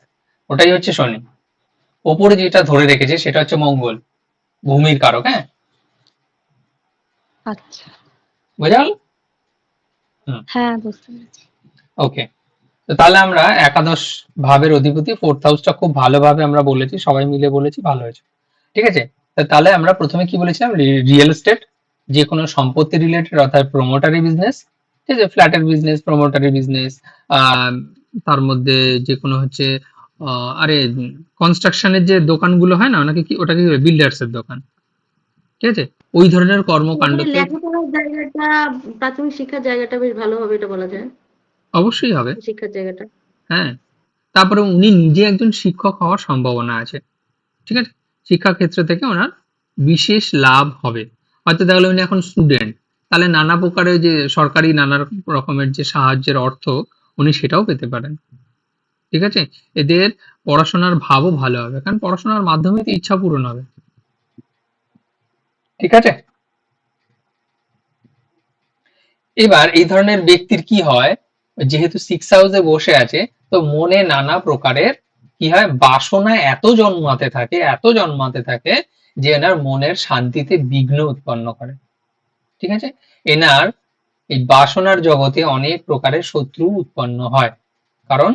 ওটাই হচ্ছে শনি। ওপরে যেটা ধরে রেখেছে সেটা হচ্ছে মঙ্গল, ভূমির কারক, হ্যাঁ, আচ্ছা, বোঝা গেল? হ্যাঁ বুঝতে পেরেছি। ওকে, তো তাহলে আমরা একাদশ ভাবের অধিপতি 4th হাউসটা খুব ভালোভাবে আমরা বলেছি, সবাই মিলে বলেছি, ভালো হয়েছে, ঠিক আছে। তাহলে আমরা প্রথমে কি বলেছিলাম? রিয়েল এস্টেট, যে কোনো সম্পত্তি রিলেটেড, অর্থাৎ প্রমোটারি বিজনেস, ঠিক আছে, ফ্ল্যাটের বিজনেস, প্রমোটারি বিজনেস, তার মধ্যে যে কোনো হচ্ছে আরে কনস্ট্রাকশনের যে দোকানগুলো হয় না, ওনাকে কি, ওটাকে বিল্ডার্স এর দোকান, ঠিক আছে, ওই ধরনের মানে কর্মকাণ্ডকে লেখাপড়ার জায়গাটা, প্রাথমিক শিক্ষার জায়গাটা বেশ ভালো হবে, এটা বলা যায়। অবশ্যই হবে, শিক্ষার জায়গাটা। হ্যাঁ। তারপরে উনি নিজে একজন শিক্ষক হওয়ার সম্ভাবনা আছে, ঠিক আছে, শিক্ষা ক্ষেত্র থেকে ওনার বিশেষ লাভ হবে। হয়তো দেখলো উনি এখন স্টুডেন্ট, তাহলে নানা প্রকারের যে সরকারি নানা রকমের যে সাহায্যের অর্থ, উনি সেটাও পেতে পারেন, ঠিক আছে। এদের পড়াশোনার ভাবও ভালো হবে, কারণ পড়াশোনার মাধ্যমে তো ইচ্ছা পূরণ হবে, ঠিক আছে। এবার এই ধরনের ব্যক্তির কি হয়, যেহেতু 6th হাউসে বসে আছে, তো মনে নানা প্রকারের কি হয়, বাসনা এত জন্মাতে থাকে, এত জন্মাতে থাকে, যে এনার মনের শান্তিতে বিঘ্ন উৎপন্ন করে, ঠিক আছে। এনার এই বাসনার জগতে অনেক প্রকারের শত্রু উৎপন্ন হয়, কারণ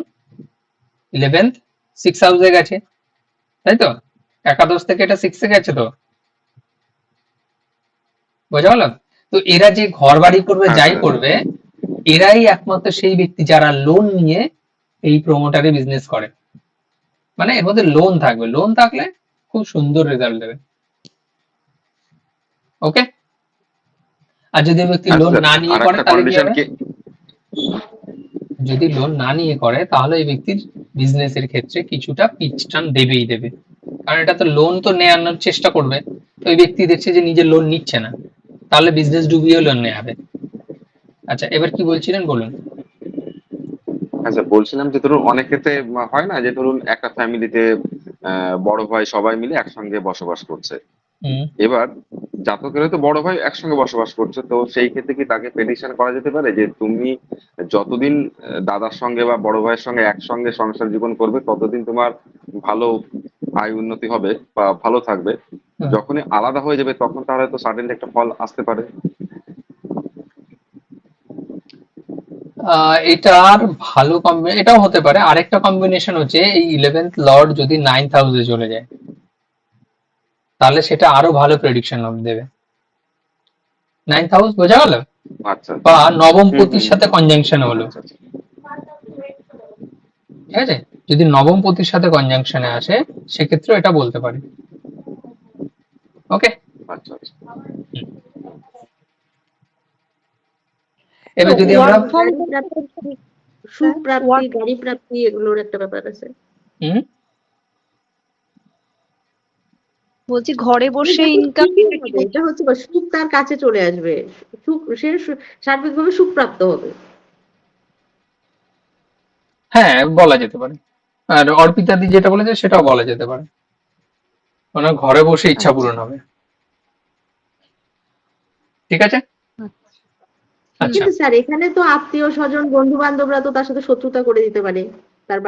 11th 6th হাউসে গেছে, তাই তো, একাদশ থেকে এটা 6 এ গেছে, তো বোঝা গেল? তো এরা যে ঘর বাড়ি করবে, হ্যাঁ যাই স্যার। করবে, এরাই একমাত্র সেই ব্যক্তি যারা লোন নিয়ে এই প্রমোটারি বিজনেস করে, মানে এর মধ্যে লোন থাকবে, লোন থাকলে খুব সুন্দর রেজাল্ট দেবে। ওকে, আর যদি ব্যক্তি আচ্ছা লোন স্যার, না নিয়ে আর করে একটা তাহলে কি কন্ডিশন হবে? কি? যদি লোন না নিয়ে করে তাহলে এই ব্যক্তির বিজনেসের ক্ষেত্রে কিছুটা পিছটান দেবেই দেবে, কারণ এটা তো লোন তো নেওয়ার চেষ্টা করবে, তো ওই ব্যক্তি দেখছে যে নিজের লোন নিচ্ছে না, তাহলে বিজনেস ডুবিয়েও লোন নেওয়া হবে। আচ্ছা, এবার কি বলছিলেন বলুন। আচ্ছা, বলছিলাম যে ধরুন অনেক ক্ষেত্রে হয় না যে ধরুন একটা ফ্যামিলিতে বড় ভাই সবাই মিলে একসঙ্গে বসবাস করছে। হুম, এবার জাতকের তো বড় ভাই একসঙ্গে বসবাস করছে, তো সেই ক্ষেত্রে কি তাকে পেটিশন করা যেতে পারে যে তুমি যতদিন দাদার সঙ্গে বা বড় ভাইয়ের সঙ্গে একসঙ্গে সংসার জীবন করবে ততদিন তোমার ভালো আয় উন্নতি হবে বা ভালো থাকবে, হুম। যখনই আলাদা হয়ে যাবে তখন তার হয়তো সাডেনলি একটা ফল আসতে পারে। এটার ভালো এটাও হতে পারে। আরেকটা কম্বিনেশন হচ্ছে এই 11th লর্ড যদি 9th হাউসে চলে যায় তাহলে সেটা আরো ভালো প্রেডিকশন দেবে। 9th হাউস বোঝা গেল, আচ্ছা। বা নবম হুম, পতির হুম, সাথে কনজাংশন হলো, আচ্ছা, আচ্ছা। ঠিক আছে, যদি নবম পতির সাথে কনজাংশনে আসে সেক্ষেত্রে এটা বলতে পারি। ওকে, আচ্ছা, আচ্ছা। এবার যদি আমরা ওয়ার্ক ফ্রম গাড়ি প্রাপ্তি, সুপ্রাপ্তি, গাড়ি প্রাপ্তি এগুলোর একটা ব্যাপার আছে। হুম, বলছি ঘরে বসে ইনকাম এটা হচ্ছে বা সুখ তার কাছে চলে আসবে, সুখ সে সার্বিকভাবে সুখ প্রাপ্ত হবে। হ্যাঁ বলা যেতে পারে। আর অর্পিতা দি যেটা বলেছে সেটাও বলা যেতে পারে, ওনার ঘরে বসে ইচ্ছা পূরণ হবে। ঠিক আছে, আচ্ছা। কিন্তু স্যার এখানে তো আত্মীয় স্বজন বন্ধু বান্ধবরা তো তার সাথে শত্রুতা করে দিতে পারে তার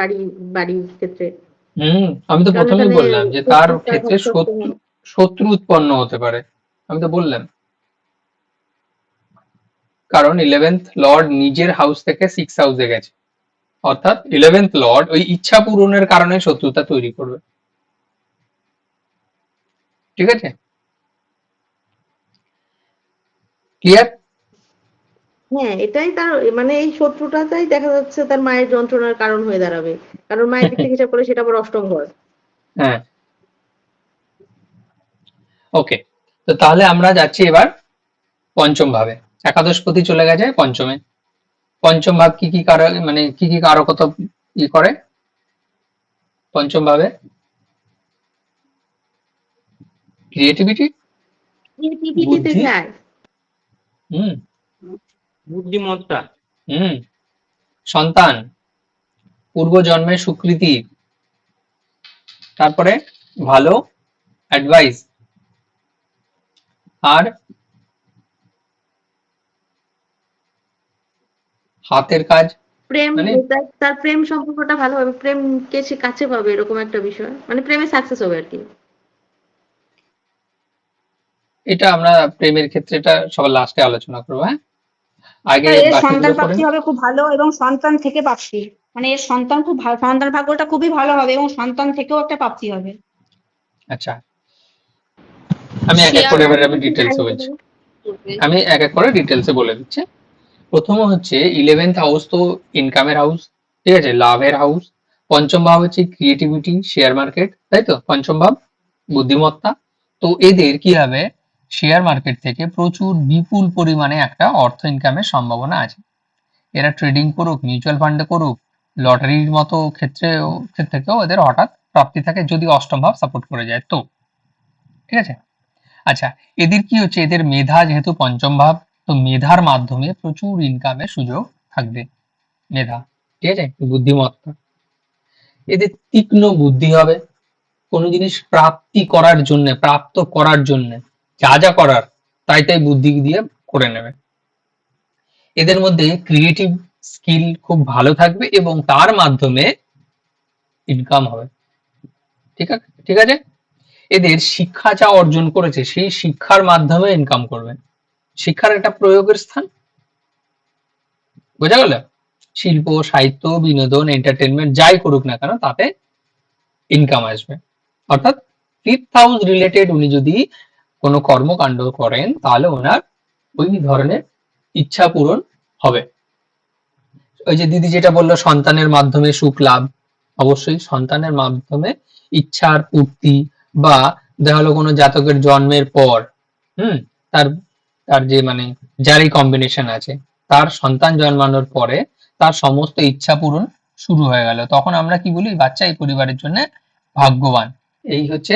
বাড়ির ক্ষেত্রে। আমি তো কারণ প্রথমেই এখানে বললাম যে তার শত্রুতা ক্ষেত্রে ঘাতক শত্রু উৎপন্ন হতে পারে, আমি তো বললাম, কারণ 11th লর্ড নিজের হাউস থেকে 6 হাউসে গেছে, অর্থাৎ 11th লর্ড ওই ইচ্ছা পূরণের কারণে শত্রুতা তৈরি করবে। ঠিক আছে, ক্লিয়ার? হ্যাঁ, এটাই তার মানে এই শত্রুতাটাই দেখা যাচ্ছে তার মায়ের যন্ত্রণার কারণ হয়ে দাঁড়াবে, কারণ মায়ের দিক থেকে হিসাব করে সেটা আবার অষ্টম ঘর। হ্যাঁ, ওকে, তো তাহলে আমরা যাচ্ছি এবার পঞ্চম ভাবে। একাদশপতি চলে গেছে পঞ্চমে। পঞ্চম ভাব কি কি কারক, মানে কি কি কারকতা ই করে পঞ্চম ভাবে? ক্রিয়েটিভিটি, ক্রিয়েটিভিটিতে বুদ্ধি, যায়। হুম বুদ্ধিমত্তা, হুম সন্তান, পূর্বজন্মের স্বীকৃতি, তারপরে ভালো অ্যাডভাইস, আর হাতের কাজ, প্রেম, মানে তার প্রেম সম্পর্কটা ভালো হবে, প্রেমকে সে কাছে পাবে, এরকম একটা বিষয়, মানে প্রেমে সাকসেস হবে আর কি। এটা আমরা প্রেমের ক্ষেত্রে এটা সবার লাস্টে আলোচনা করবো। হ্যাঁ, আগে এর বাকিগুলো সন্তান করে প্রাপ্তি হবে খুব ভালো, এবং সন্তান থেকে প্রাপ্তি, মানে এর সন্তান খুব ভালো, সন্তান ভাগ্যটা খুবই ভালো হবে এবং সন্তান থেকেও একটা প্রাপ্তি হবে। আচ্ছা, আমি এক এক শেয়ার করে এবার আমি মার্কেটে ডিটেলসে যাই বলছি, করবে। আমি এক এক করে ডিটেলসে বলে দিচ্ছি। প্রথম হচ্ছে 11th হাউস তো ইনকামের হাউস, ঠিক আছে, লাভের হাউস। পঞ্চম ভাব হচ্ছে ক্রিয়েটিভিটি, শেয়ার মার্কেট, তাই তো, পঞ্চম ভাব বুদ্ধিমত্তা। তো এদের কি হবে, শেয়ার মার্কেট থেকে প্রচুর বিপুল পরিমাণে একটা অর্থ ইনকামের সম্ভাবনা আছে। এরা ট্রেডিং করুক, মিউচুয়াল ফান্ডে করুক, লটারির মতো ক্ষেত্রেও এদের হঠাৎ প্রাপ্তি থাকে যদি অষ্টম ভাব সাপোর্ট করে যায় তো। ঠিক আছে, আচ্ছা, এদের কি হচ্ছে, এদের মেধা যেহেতু পঞ্চম ভাব, তো মেধার মাধ্যমে প্রচুর ইনকামের সুযোগ থাকবে। মেধা, ঠিক আছে, বুদ্ধিমত্তা, এদের তীক্ষ্ণ বুদ্ধি হবে, কোনো জিনিস প্রাপ্ত করার জন্য যা যা করার তাই তাই বুদ্ধি দিয়ে করে নেবে। এদের মধ্যে ক্রিয়েটিভ স্কিল খুব ভালো থাকবে এবং তার মাধ্যমে ইনকাম হবে। ঠিক আছে, এদের শিক্ষা যা অর্জন করেছে সেই শিক্ষার মাধ্যমে ইনকাম করবে। শিক্ষার একটা প্রয়োগের স্থান, বোঝা গেল? শিল্প, সাহিত্য, বিনোদন, এন্টারটেনমেন্ট যাই করুক না কেন তাতে ইনকাম আসবে। অর্থাৎ 5th হাউস রিলেটেড উনি যদি কোনো কর্মকাণ্ড করেন তাহলে ওনার ওই ধরনের ইচ্ছা পূরণ হবে। ওই যে দিদি যেটা বললো সন্তানের মাধ্যমে সুখ লাভ, অবশ্যই সন্তানের মাধ্যমে ইচ্ছার পূর্তি, বা দেখা গেলো কোনো জাতকের জন্মের পর তার তার যে মানে যারই কম্বিনেশন আছে, তার সন্তান জন্মানোর পরে তার সমস্ত ইচ্ছা পূরণ শুরু হয়ে গেল, তখন আমরা কি বলি, বাচ্চা এই পরিবারের জন্য ভাগ্যবান। এই হচ্ছে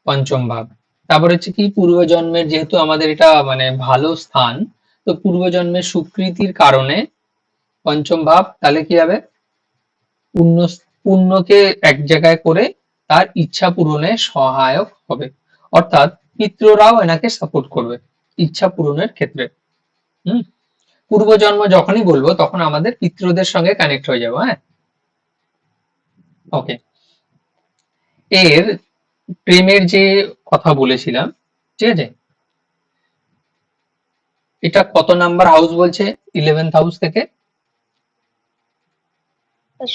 পঞ্চম ভাব। তারপর হচ্ছে কি, পূর্বজন্মের, যেহেতু আমাদের এটা মানে ভালো স্থান, তো পূর্বজন্মের স্বীকৃতির কারণে পঞ্চম ভাব তাহলে কি হবে, পুণ্য পুণ্যকে এক জায়গায় করে তার ইচ্ছা পূরণে সহায়ক হবে, অর্থাৎ পিতৃরাও এনাকে সাপোর্ট করবে ইচ্ছা পূরণের ক্ষেত্রে। হুম পূর্বজন্ম যখনই বলবো তখন আমাদের পিতৃদের সঙ্গে কানেক্ট হয়ে যাবো। হ্যাঁ, ওকে। এর প্রেমের যে কথা বলেছিলাম, ঠিক আছে, এটা কত নাম্বার হাউস বলছে, 11th হাউস থেকে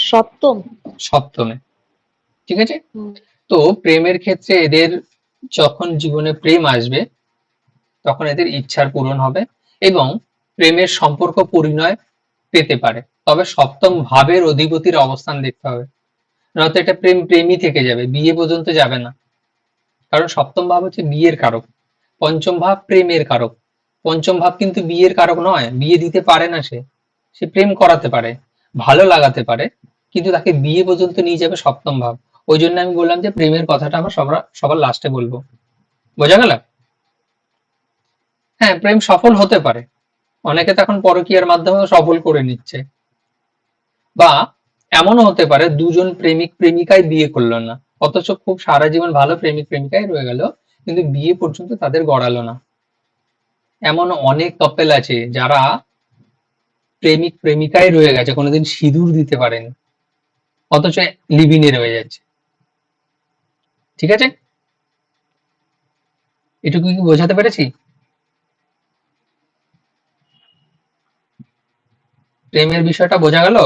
সপ্তম। সপ্তমে, ঠিক আছে। হুম। তো প্রেমের ক্ষেত্রে এদের যখন জীবনে প্রেম আসবে তখন এদের ইচ্ছার পূরণ হবে এবং প্রেমের সম্পর্ক পরিণয় পেতে পারে, তবে সপ্তম ভাবের অধিপতির অবস্থান দেখতে হবে, নয়তো এটা প্রেম প্রেমই থেকে যাবে, বিয়ে পর্যন্ত যাবে না। কারণ সপ্তম ভাব হচ্ছে বিয়ের কারক, পঞ্চম ভাব প্রেমের কারক। পঞ্চম ভাব কিন্তু বিয়ের কারক নয়, বিয়ে দিতে পারে না, সে সে প্রেম করাতে পারে, ভালো লাগাতে পারে, কিন্তু তাকে বিয়ে পর্যন্ত নিয়ে যাবে সপ্তম ভাব। ওই জন্য আমি বললাম যে প্রেমের কথাটা আমরা সবার লাস্টে বলবো। বোঝা গেল? হ্যাঁ, প্রেম সফল হতে পারে, অনেকে তো এখন পরকীয়ার মাধ্যমে সফল করে নিচ্ছে, বা এমনও হতে পারে দুজন প্রেমিক প্রেমিকাই বিয়ে করলো না, অথচ খুব সারা জীবন ভালো প্রেমিক প্রেমিকাই রয়ে গেল, কিন্তু বিয়ে পর্যন্ত তাদের গড়ালো না। এমন অনেক কাপেল আছে যারা প্রেমিক প্রেমিকাই রয়ে গেছে, কোনোদিন সিঁদুর দিতে পারেনি, অথচ লিভিনে রয়ে যাচ্ছে। ঠিক আছে, এটুকু কি বোঝাতে পেরেছি? প্রেমের বিষয়টা বোঝা গেল?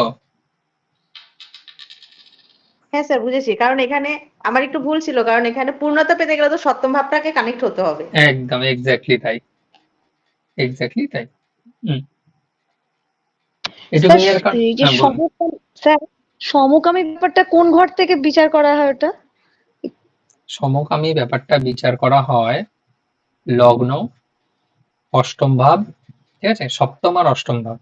হ্যাঁ স্যার বুঝেছি, কারণ এখানে আমার একটু ভুল ছিল, কারণ এখানে পূর্ণতা পেতে গেলে তো সপ্তম ভাবটাকে কানেক্ট হতে হবে। একদম এক্স্যাক্টলি তাই, এক্স্যাক্টলি তাই। হুম এটুকু নিয়ে এই যে হ্যাঁ বলুন। স্যার, সমকামী ব্যাপারটা কোন ঘর থেকে বিচার করা হয় ওটা? সমকামী ব্যাপারটা বিচার করা হয় লগ্ন, অষ্টম ভাব, ঠিক আছে, সপ্তম আর অষ্টম ভাব।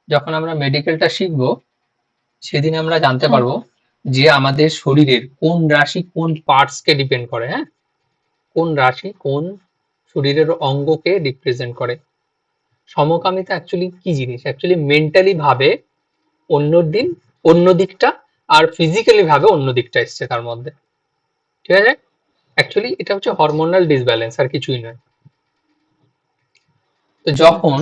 যখন আমরা মেডিকেলটা শিখবো সেদিন আমরা জানতে পারবো যে আমাদের শরীরের কোন রাশি কোন পার্টস কে ডিপেন্ড করে। হ্যাঁ, কোন রাশি কোন শরীরের অঙ্গকে রিপ্রেজেন্ট করে। সমকামিতা অ্যাকচুয়ালি কি জিনিস, অ্যাকচুয়ালি মেন্টালি ভাবে অন্য দিকটা, আর ফিজিক্যালি ভাবে অন্য দিকটা এসছে তার মধ্যে, ঠিক আছে। অ্যাকচুয়ালি এটা হচ্ছে হরমোনাল ডিসব্যালেন্স, আর কিছুই নয়। তো যখন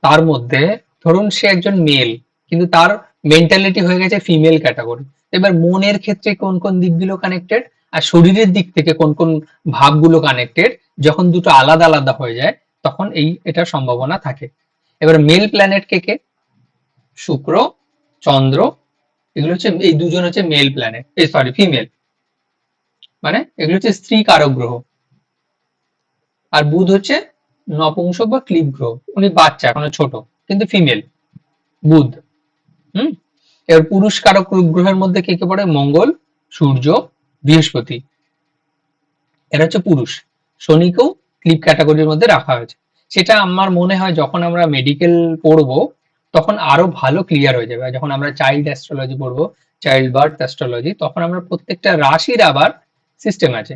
তার মধ্যে, ধরুন সে একজন মেল কিন্তু তার মেন্টালিটি হয়ে গেছে ফিমেল ক্যাটাগরি, এবার মনের ক্ষেত্রে কোন কোন দিকগুলো কানেক্টেড আর শরীরের দিক থেকে কোন কোন ভাবগুলো কানেক্টেড, যখন দুটো আলাদা আলাদা হয়ে যায় তখন এটার সম্ভাবনা থাকে। এবার মেল প্ল্যানেট কে, শুক্র, চন্দ্র, এগুলো হচ্ছে, এই দুজন হচ্ছে মেল প্ল্যানেট, সরি ফিমেল, মানে এগুলো হচ্ছে স্ত্রী কারক গ্রহ। আর বুধ হচ্ছে নপুংসক বা ক্লিব গ্রহ, উনি বাচ্চা এখনো ছোট কিন্তু ফিমেল, বুধ। এবার পুরুষ কারক গ্রহের মধ্যে কে কে পড়ে, মঙ্গল, সূর্য, বৃহস্পতি, এরা হচ্ছে পুরুষ। শনিকেও ক্লিব ক্যাটাগরির মধ্যে রাখা হয়েছে। সেটা আমার মনে হয় যখন আমরা মেডিকেল পড়বো তখন আরো ভালো ক্লিয়ার হয়ে যাবে। যখন আমরা চাইল্ড অ্যাস্ট্রোলজি পড়বো, চাইল্ড বার্থ অ্যাস্ট্রোলজি, তখন আমরা প্রত্যেকটা রাশির আবার সিস্টেম আছে,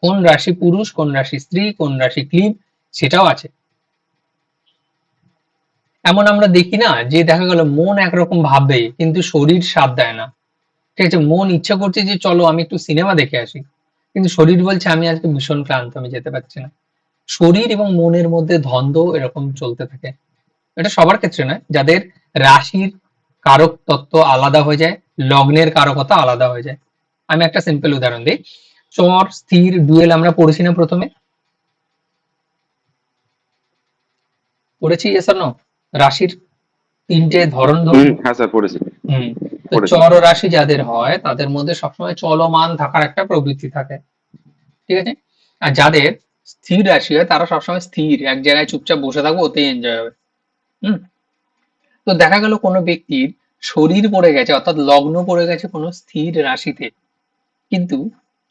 কোন রাশি পুরুষ, কোন রাশি স্ত্রী, কোন রাশি ক্লিব, সেটাও আছে। এমন আমরা দেখি না যে দেখা গেল মন একরকম ভাবে কিন্তু শরীর সাথ দেয় না, ঠিক আছে, মন ইচ্ছা করছে যে চলো আমি একটু সিনেমা দেখে আসি, কিন্তু শরীর বলছে আমি আজকে ভীষণ ক্লান্ত, আমি যেতে পারছি না। শরীর এবং মনের মধ্যে দ্বন্দ্ব এরকম চলতে থাকে। এটা সবার ক্ষেত্রে নয়, যাদের রাশির কারক তত্ত্ব আলাদা হয়ে যায়, লগ্নের কারকতা আলাদা হয়ে যায়। আমি একটা সিম্পল উদাহরণ দিই, চর স্থির ডুয়েল আমরা পড়েছি না প্রথমে, পড়েছি এস আর নো, রাশির তিনটে ধরন ধরুন। হ্যাঁ স্যার পড়েছি। তো চর রাশি যাদের হয় তাদের মধ্যে সবসময় চলমান থাকার একটা প্রবৃত্তি থাকে, ঠিক আছে। আর যাদের স্থির রাশি হয় তারা সবসময় স্থির, এক জায়গায় চুপচাপ বসে থাকবো, ওতেই এনজয় হবে। তো দেখা গেল কোনো ব্যক্তির শরীর পড়ে গেছে অর্থাৎ লগ্ন পড়ে গেছে কোনো স্থির রাশিতে, কিন্তু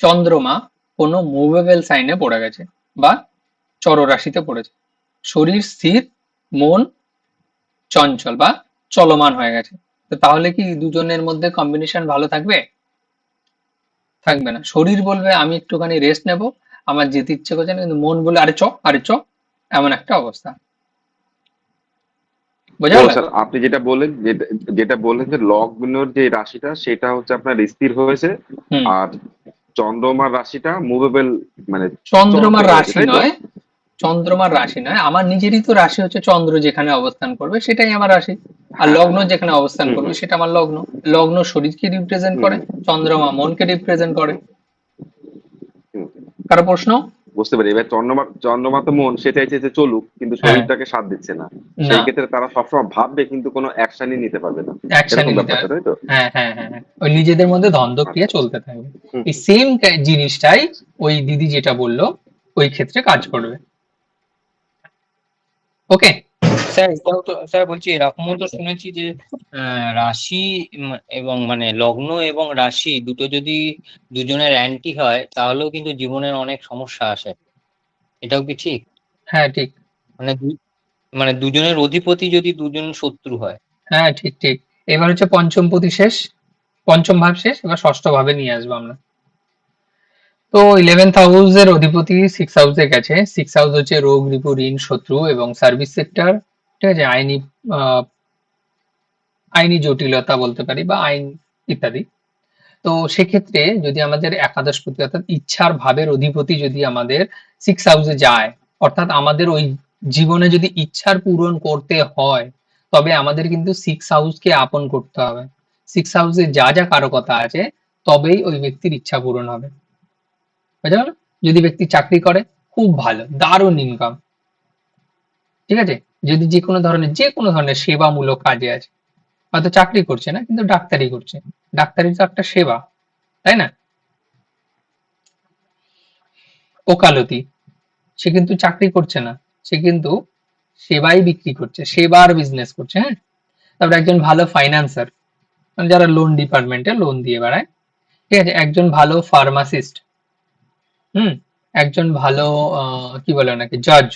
চন্দ্রমা কোনো মুভেবল সাইনে পড়ে গেছে বা চররাশিতে পড়েছে। শরীর স্থির, মন চঞ্চল বা চলমান হয়ে গেছে। তো তাহলে কি দুজনের মধ্যে কম্বিনেশন ভালো থাকবে? থাকবে না। শরীর বলবে আমি একটুখানি রেস্ট নেব, আমার যেতে ইচ্ছে করছে না, কিন্তু মন বলে আরে চ, এমন একটা অবস্থা। বোঝা ও গেল? স্যার, আপনি যেটা বললেন যে লগ্নর যে রাশিটা সেটা হচ্ছে আপনার স্থির হয়েছে, হুম। আর চন্দ্রমার রাশিটা মুভেবল, মানে চন্দ্রমার চলাচল হয়েছে, রাশি তাই তো? নয়, চন্দ্রমার রাশি নয়, আমার নিজেরই তো রাশি হচ্ছে চন্দ্র, যেখানে অবস্থান করবে সেটাই আমার রাশি। আর হ্যাঁ, লগ্ন হ্যাঁ, হ্যাঁ। যেখানে অবস্থান হুম, করবে হুম, সেটা আমার লগ্ন। লগ্ন শরীরকে রিপ্রেজেন্ট হুম, করে, চন্দ্রমা মনকে রিপ্রেজেন্ট করে। হুম। কারো প্রশ্ন? বুঝতে পারি। এবার চন্দ্রমা তো মন সে চাইছে যে চলুক, কিন্তু হ্যাঁ। শরীরটাকে সাথ দিচ্ছে না। না, সেই ক্ষেত্রে তারা সবসময় ভাববে কিন্তু কোনো অ্যাকশনই নিতে পারবে না, অ্যাকশনই এরকম নিতে ব্যাপারটা, হবে। তাই তো? হ্যাঁ হ্যাঁ হ্যাঁ হ্যাঁ, ওই নিজেদের মধ্যে দ্বন্দ্ব ক্রিয়া আচ্ছা, চলতে থাকবে। হুম, এই সেম জিনিসটাই ওই দিদি যেটা বললো ওই ক্ষেত্রে কাজ করবে। ওকে। স্যার এটাও তো স্যার বলছি, এরকমও তো শুনেছি যে রাশি এবং মানে লগ্ন এবং রাশি দুটো যদি দুজনের অ্যান্টি হয় তাহলেও কিন্তু জীবনের অনেক সমস্যা আসে। এটাও কি ঠিক? হ্যাঁ ঠিক। মানে মানে দুজনের অধিপতি যদি দুজন শত্রু হয়। হ্যাঁ ঠিক ঠিক। এবার হচ্ছে পঞ্চমপতি শেষ, পঞ্চম ভাব শেষ, এবার ষষ্ঠ ভাবে নিয়ে আসবো আমরা। তো 11th হাউস এর অধিপতি 6 হাউসে গেছে। 6 হাউস হচ্ছে রোগ, রিপু, ঋণ, শত্রু এবং সার্ভিস সেক্টর। ঠিক আছে, আইনি জটিলতা বলতে পারি বা আইন ইত্যাদি। তো সেক্ষেত্রে যদি আমাদের একাদশপতি অর্থাৎ ইচ্ছার ভাবের অধিপতি যদি আমাদের 6 হাউসে যায়, অর্থাৎ আমাদের ওই জীবনে যদি ইচ্ছার পূরণ করতে হয়, তবে আমাদের কিন্তু 6 হাউসকে আপন করতে হবে। 6 হাউসে যা যা কারকতা আছে তবেই ওই ব্যক্তির ইচ্ছা পূরণ হবে। বুঝা গেল? যদি ব্যক্তি চাকরি করে, খুব ভালো, দারুণ ইনকাম। ঠিক আছে? যদি যে কোনো ধরনের সেবামূলক কাজে আছে, হয়তো চাকরি করছে না কিন্তু ডাক্তারি করছে, ডাক্তারি তো একটা সেবা, তাই না? ওকালতি, সে কিন্তু চাকরি করছে না, সে কিন্তু সেবাই বিক্রি করছে, সেবার বিজনেস করছে। হ্যাঁ। তারপরে একজন ভালো ফাইন্যান্সার, যারা লোন ডিপার্টমেন্টে লোন দিয়ে বেড়ায়। ঠিক আছে, একজন ভালো ফার্মাসিস্ট, হুম, একজন ভালো কি বলে ওনাকে, জজ,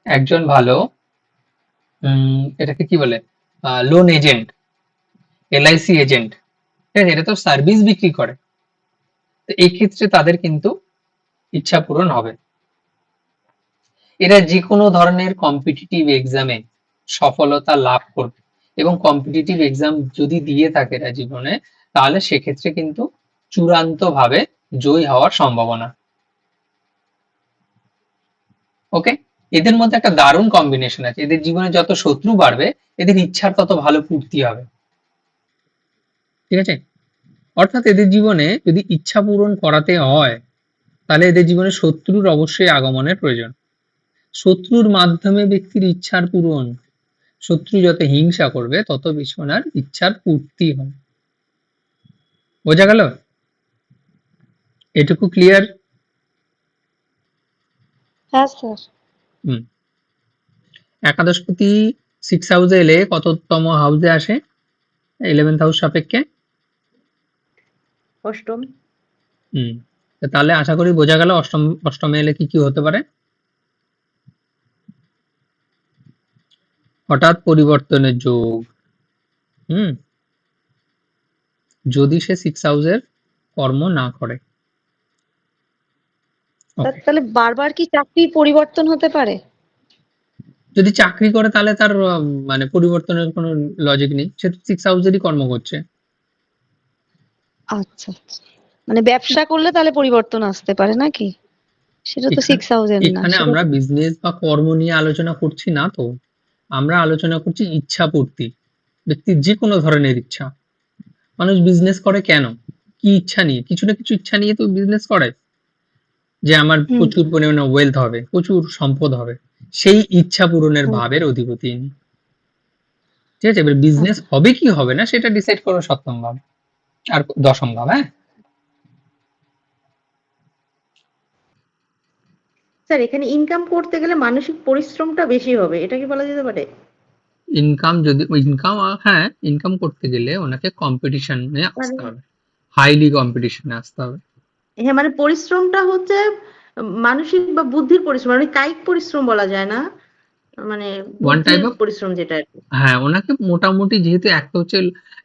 একজন ভালো এটাকে কি বলে, লোন এজেন্ট, এলআইসি এজেন্ট। ঠিক আছে, এটা তো সার্ভিস বিক্রি করে। তো এই ক্ষেত্রে তাদের কিন্তু ইচ্ছা পূরণ হবে। এরা যে কোনো ধরনের কম্পিটিটিভ এক্সামে সফলতা লাভ করবে, এবং কম্পিটিটিভ এক্সাম যদি দিয়ে থাকে এরা জীবনে, তাহলে সেক্ষেত্রে কিন্তু চূড়ান্ত ভাবে জয়ী হওয়ার সম্ভাবনা। ওকে। এদের মধ্যে একটা দারুণ কম্বিনেশন আছে, এদের জীবনে যত শত্রু বাড়বে এদের ইচ্ছার তত ভালো পূর্তি হবে। ঠিক আছে, অর্থাৎ এদের জীবনে যদি ইচ্ছা পূরণ করাতে হয়, তাহলে এদের জীবনে শত্রুর অবশ্যই আগমনের প্রয়োজন। শত্রুর মাধ্যমে ব্যক্তির ইচ্ছার পূরণ, শত্রু যত হিংসা করবে তত বেশি ওনার ইচ্ছার পূর্তি হবে। বোঝা গেল? এটুকু ক্লিয়ার? হ্যাঁ স্যার। হুম। একাদশপতি 6 হাউসে এলে কততম হাউসে আসে 11th হাউস সাপেক্ষে? অষ্টম। হুম। তো তাহলে আশা করি বোঝা গেল অষ্টমে এলে কি কি হতে পারে। হঠাৎ পরিবর্তনের যোগ, হুম, যদি সে 6 হাউসের কর্ম না করে। Sir okay. তাহলে বারবার কি চাকরির পরিবর্তন হতে পারে? যদি চাকরি করে তাহলে তার মানে পরিবর্তনের কোনো লজিক নেই, সে তো 6 হাউসেরই কর্ম করছে। আচ্ছা আচ্ছা, মানে ব্যবসা করলে তাহলে পরিবর্তন আসতে পারে নাকি? সেটা তো এখানে 6000 না, এখানে সেটা আমরা তো বিজনেস বা কর্ম নিয়ে আলোচনা করছি না তো, আমরা আলোচনা করছি ইচ্ছা পূর্তি, ব্যক্তির যে কোনো ধরনের ইচ্ছা। মানুষ বিজনেস করে কেন? কি ইচ্ছা নিয়ে? কিছু না কিছু ইচ্ছা নিয়ে তো বিজনেস করে, যে আমার হুম প্রচুর পরিমাণে ওয়েলথ হবে, প্রচুর সম্পদ হবে, সেই ইচ্ছা পূরণের হুম, ভাবের অধিপতি ইনি। ঠিক আছে, এবার বিজনেস আচ্ছা। হবে কি হবে না সেটা ডিসাইড করবে সপ্তম ভাব আর দশম ভাব। হ্যাঁ। স্যার এখানে ইনকাম করতে গেলে মানসিক পরিশ্রমটা বেশি হবে, এটা কি বলা যেতে পারে? ইনকাম যদি ইনকাম, হ্যাঁ ইনকাম করতে গেলে ওনাকে কম্পিটিশনে মানে আসতে হবে, হাইলি কম্পিটিশনে আসতে হবে। হ্যাঁ, মানে পরিশ্রমটা হচ্ছে মানসিক বা বুদ্ধির পরিশ্রম, মানে কায়িক পরিশ্রম বলা যায় না, মানে ওয়ান টাইপ বুদ্ধির অফ, পরিশ্রম যেটা আর কি। হ্যাঁ ওনাকে মোটামুটি, যেহেতু একটা হচ্ছে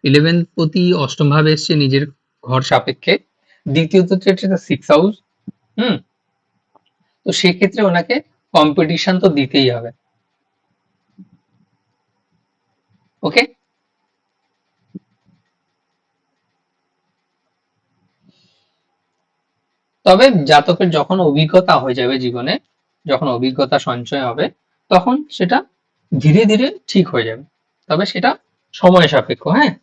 11th প্রতি অষ্টম ভাবে এসছে নিজের ঘর সাপেক্ষে, দ্বিতীয়ত হচ্ছে 6 হাউস। হুম, তো সেক্ষেত্রে ওনাকে কম্পিটিশন তো দিতেই হবে। ওকে, তবে জাতকের যখন অভিজ্ঞতা হয়ে যাবে জীবনে, যখন অভিজ্ঞতা সঞ্চয় হবে, তখন সেটা ধীরে ধীরে ঠিক হয়ে যাবে, তবে সেটা সময় সাপেক্ষ। হ্যাঁ,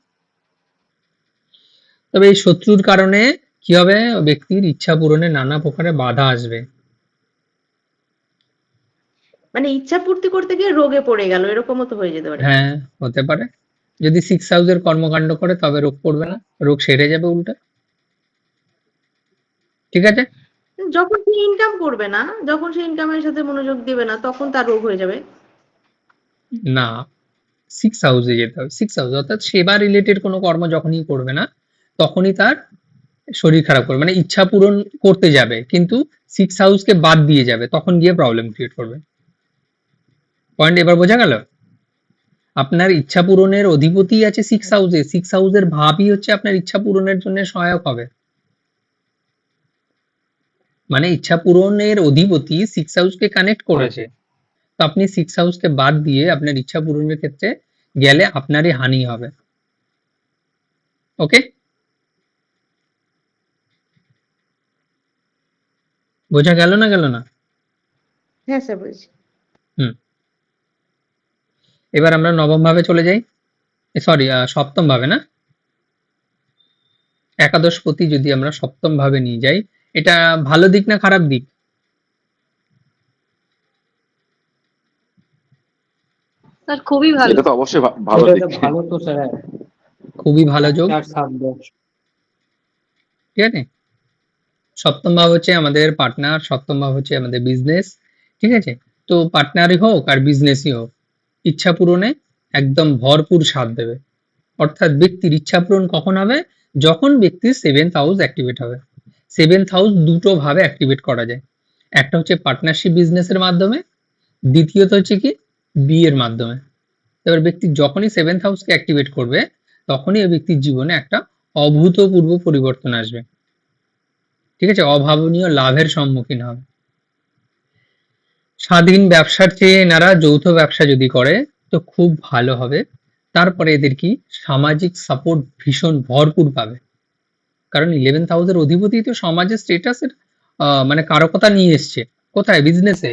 তবে এই শত্রুর কারণে কি হবে, ব্যক্তির ইচ্ছা পূরণে নানা প্রকারের বাধা আসবে। মানে ইচ্ছা পূর্তি করতে গিয়ে রোগে পড়ে গেল, এরকমও তো হয়ে যেতে পারে। হ্যাঁ, হতে পারে। যদি 6 হাউসের কর্মকাণ্ড করে তবে রোগ পড়বে না, রোগ সেরে যাবে উল্টা। ঠিক আছে, যখন সে ইনকাম করবে না, যখন সে ইনকামের সাথে মনোযোগ দিবে না, তখন তার রোগ হয়ে যাবে। না 6 হাউসে যেতে হবে, 6 হাউস অর্থাৎ সেবা রিলেটেড কোনো কর্ম যখনই করবে না, তখনই তার শরীর খারাপ করবে, মানে ইচ্ছা পূরণ করতে যাবে কিন্তু 6 হাউসকে বাদ দিয়ে যাবে, তখন গিয়ে প্রবলেম ক্রিয়েট করবে। পয়েন্ট এবার বোঝা গেল? আপনার ইচ্ছা পূরণের অধিপতি আছে 6 হাউসে, 6 হাউসের ভাবই হচ্ছে আপনার ইচ্ছা পূরণের জন্য সহায়ক হবে। মানে ইচ্ছা পূরণের অধিপতি 6 হাউসকে কানেক্ট করেছে, তো আপনি 6 হাউসকে বাদ দিয়ে আপনার ইচ্ছা পূরণের ক্ষেত্রে গেলে আপনারই হানি হবে। ওকে, বোঝা গেল না গেল না? হ্যাঁ স্যার, বুঝছি। হুম, এবার আমরা নবম ভাবে চলে যাই, সরি সপ্তম ভাবে না, একাদশ পতি যদি আমরা সপ্তম ভাবে নিয়ে যাই, এটা ভালো দিক না খারাপ দিক? স্যার খুবই ভালো। এটা তো অবশ্যই ভালো এটা দিক। তো ভালো তো স্যার, খুবই ভালো যোগ। 4-7-10। ঠিক আছে, সপ্তম ভাব হচ্ছে আমাদের পার্টনার, সপ্তম ভাব হচ্ছে আমাদের বিজনেস। ঠিক আছে, তো পার্টনারই হোক আর বিজনেসই হোক, ইচ্ছা পূরণে একদম ভরপুর সাথ দেবে। অর্থাৎ ব্যক্তির ইচ্ছা পূরণ কখন হবে, যখন ব্যক্তির 7th হাউস অ্যাক্টিভেট হবে। 7th হাউস দুটো ভাবে অ্যাক্টিভেট করা যায়, একটা হচ্ছে পার্টনারশিপ বিজনেসের মাধ্যমে, দ্বিতীয়ত হচ্ছে কি বিয়ের মাধ্যমে। এবার ব্যক্তি যখনই 7th হাউসকে অ্যাক্টিভেট করবে, তখনই ওই ব্যক্তির জীবনে একটা অভূতপূর্ব পরিবর্তন আসবে। ঠিক আছে, অভাবনীয় লাভের সম্মুখীন হবে। স্বাধীন ব্যবসার চেয়ে এনারা যৌথ ব্যবসা যদি করে তো খুব ভালো হবে। তারপরে এদের কি সামাজিক সাপোর্ট ভীষণ ভরপুর পাবে, কারণ 11th হাউসের অধিপতি তো সমাজের স্টেটাসের মানে কারকতা নিয়ে এসছে কোথায়, বিজনেসে।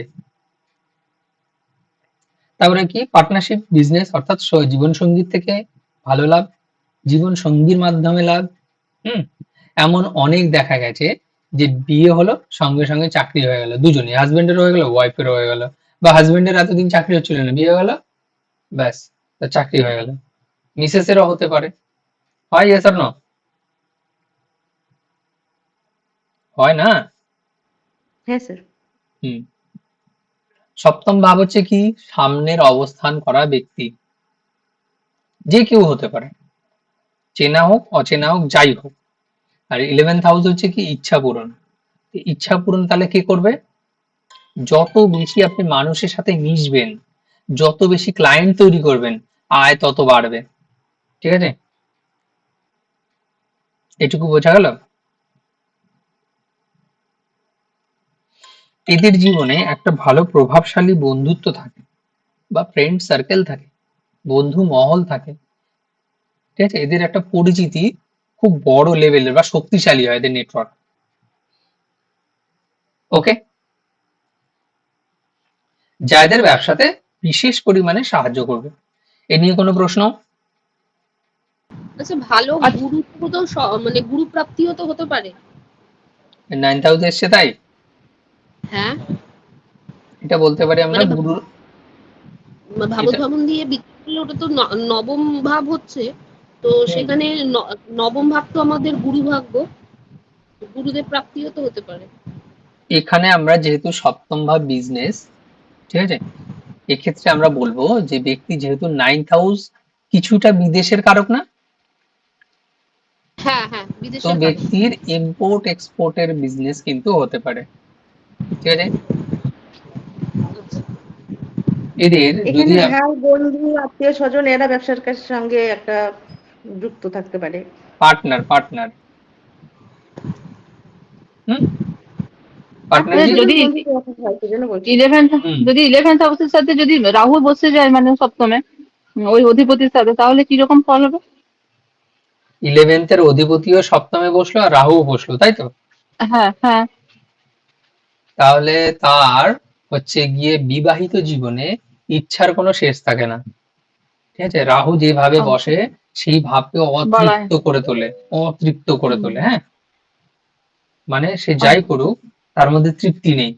তারপরে কি পার্টনারশিপ বিজনেস, অর্থাৎ জীবন সঙ্গীর থেকে ভালো লাভ, জীবন সঙ্গীর মাধ্যমে লাভ। হুম, এমন অনেক দেখা গেছে যে বিয়ে হলো সঙ্গে সঙ্গে চাকরি হয়ে গেল, দুজনে হাজবেন্ডের হয়ে গেল, ওয়াইফের হয়ে গেল, বা হাজবেন্ডের এতদিন চাকরি হচ্ছিল না, বিয়ে হয়ে গেল, ব্যাস তার চাকরি হয়ে গেল। মিসেসেরও হতে পারে, হয় yes or no? হয় না? হ্যাঁ স্যার। হুম, সপ্তম ভাব হচ্ছে কি সামনের অবস্থান করা ব্যক্তি, যে কেউ হতে পারে, চেনা হোক অচেনা হোক যাই হোক। আর 11th হাউস হচ্ছে কি ইচ্ছা পূরণ। ইচ্ছা পূরণ তাহলে কে করবে, যত বেশি আপনি মানুষের সাথে মিশবেন, যত বেশি ক্লায়েন্ট তৈরি করবেন, আয় তত বাড়বে। ঠিক আছে, এটুকু বোঝা গেল? এদের জীবনে একটা ভালো প্রভাবশালী বন্ধুত্ব থাকে বা ফ্রেন্ড সার্কেল থাকে, বন্ধু মহল থাকে। ঠিক আছে, এদের একটা পরিচিতি খুব বড় লেভেলের বা শক্তিশালী হয় এদের নেটওয়ার্ক। ওকে, যা এদের ব্যবসাতে বিশেষ পরিমাণে সাহায্য করবে। এ নিয়ে কোনো প্রশ্ন? আচ্ছা, ভালো গুরু তো মানে গুরু প্রাপ্তিও তো হতে পারে। 9th হাউসে এসছে তাই হ্যাঁ, এটা বলতে পারি আমরা মানে গুরু। ভাবত এটা ভবন দিয়ে বিক্রি করলে ওটা তো নবম ভাব হচ্ছে, তো সেখানে নবম ভাব তো আমাদের গুরু ভাগ্য, গুরুদেব প্রাপ্তিও তো হতে পারে। এখানে আমরা যেহেতু সপ্তম ভাব বিজনেস, ঠিক আছে, এক্ষেত্রে আমরা বলবো যে ব্যক্তি যেহেতু 9th হাউস কিছুটা বিদেশের কারক না, হ্যাঁ হ্যাঁ তো বিদেশের কারণ। ব্যক্তির ইম্পোর্ট এক্সপোর্টের বিজনেস কিন্তু হতে পারে, ঠিক আছে। আচ্ছা। এদের যদি এখানে ভাই বন্ধু আত্মীয় স্বজন এরা ব্যবসার সঙ্গে একটা যুক্ত থাকতে পারে। পার্টনার হুম পার্টনার আচ্ছা, কি যদি বন্ধুত্ব কথা হয়, সেজন্য বলছি। যদি 11th হাউসের সাথে যদি রাহু বসে যায় মানে সপ্তমে, ওই অধিপতির সাথে, তাহলে কিরকম ফল হবে? 11th এর অধিপতিও সপ্তমে বসলো আর রাহু বসলো, তাই তো? হ্যাঁ হ্যাঁ। তাহলে তার হচ্ছে গিয়ে বিবাহিত জীবনে ইচ্ছার কোনো শেষ থাকে না, ঠিক আছে। রাহু যেভাবে আচ্ছা। বসে সেই ভাবকে বাড়ায়। অতৃপ্ত করে তোলে, হ্যাঁ। মানে সে যাই করুক তার মধ্যে তৃপ্তি নেই,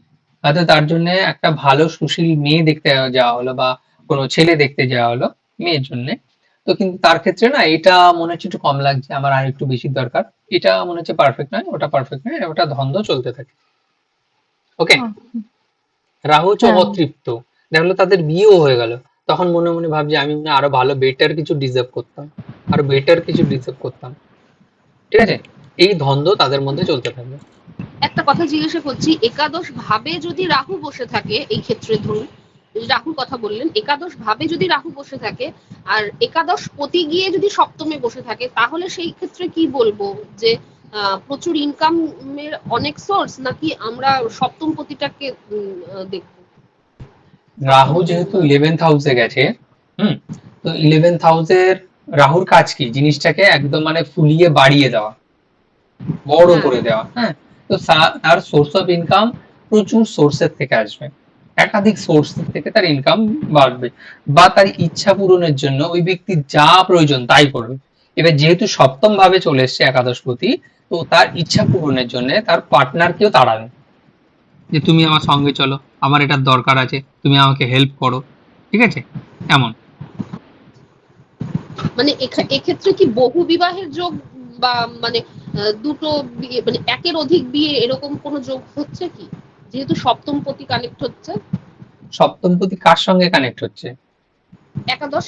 হয়তো তার জন্য একটা ভালো সুশীল মেয়ে দেখতে যাওয়া হলো বা কোনো ছেলে দেখতে যাওয়া হলো মেয়ের জন্য, তো কিন্তু তার ক্ষেত্রে না এটা মনে হচ্ছে একটু কম লাগছে, আমার আর একটু বেশি দরকার, এটা মনে হচ্ছে পারফেক্ট নয়, ওটা পারফেক্ট নয়, ওটা দ্বন্দ্ব চলতে থাকে। ওকে, রাহু হচ্ছে হ্যাঁ। অতৃপ্ত, দেখলো তাদের বিয়েও হয়ে গেল, তখন মনে মনে ভাবছে আমি মনে হয় আরো ভালো বেটার কিছু ডিজার্ভ করতাম, আরো বেটার কিছু ডিজার্ভ করতাম, ঠিক আছে। এই দ্বন্দ্ব তাদের মধ্যে চলতে থাকবে। একটা কথা জিজ্ঞাসা করছি, একাদশ ভাবে যদি রাহু বসে থাকে, এই ক্ষেত্রে ধরুন রাহুর কথা বললেন, একাদশ ভাবে যদি রাহু বসে থাকে আর একাদশ পতি গিয়ে যদি সপ্তমে বসে থাকে, তাহলে সেই ক্ষেত্রে কি বলবো যে প্রচুর ইনকামের অনেক সোর্স, নাকি আমরা সপ্তম পতিটাকে দেখবো? রাহু যেহেতু 11th হাউসে গেছে, তো 11th হাউসের রাহুর কাজ কি, জিনিসটাকে একদম মানে ফুলিয়ে বাড়িয়ে দেওয়া, বড় হ্যাঁ। করে দেওয়া, হ্যাঁ। তো তার সোর্স অফ ইনকাম প্রচুর সোর্সের থেকে আসবে, একাধিক সোর্স থেকে তার ইনকাম বাড়বে, বা তার ইচ্ছা পূরণের জন্য ওই ব্যক্তির যা প্রয়োজন তাই করবে। এবার যেহেতু সপ্তম ভাবে চলে এসছে একাদশপতি, তো তার ইচ্ছা পূরণের জন্য তার পার্টনারকেও তাড়াবে, যে তুমি আমার সঙ্গে চলো, আমার এটার দরকার আছে, তুমি আমাকে হেল্প করো, ঠিক আছে, এমন। মানে এক্ষেত্রে কি বহু বিবাহের যোগ, বা মানে দুটো বিয়ে, মানে একের অধিক বিয়ে, এরকম কোনো যোগ হচ্ছে কি, যেহেতু সপ্তম পতি কানেক্ট হচ্ছে? সপ্তমপতি কার সঙ্গে কানেক্ট হচ্ছে? একাদশ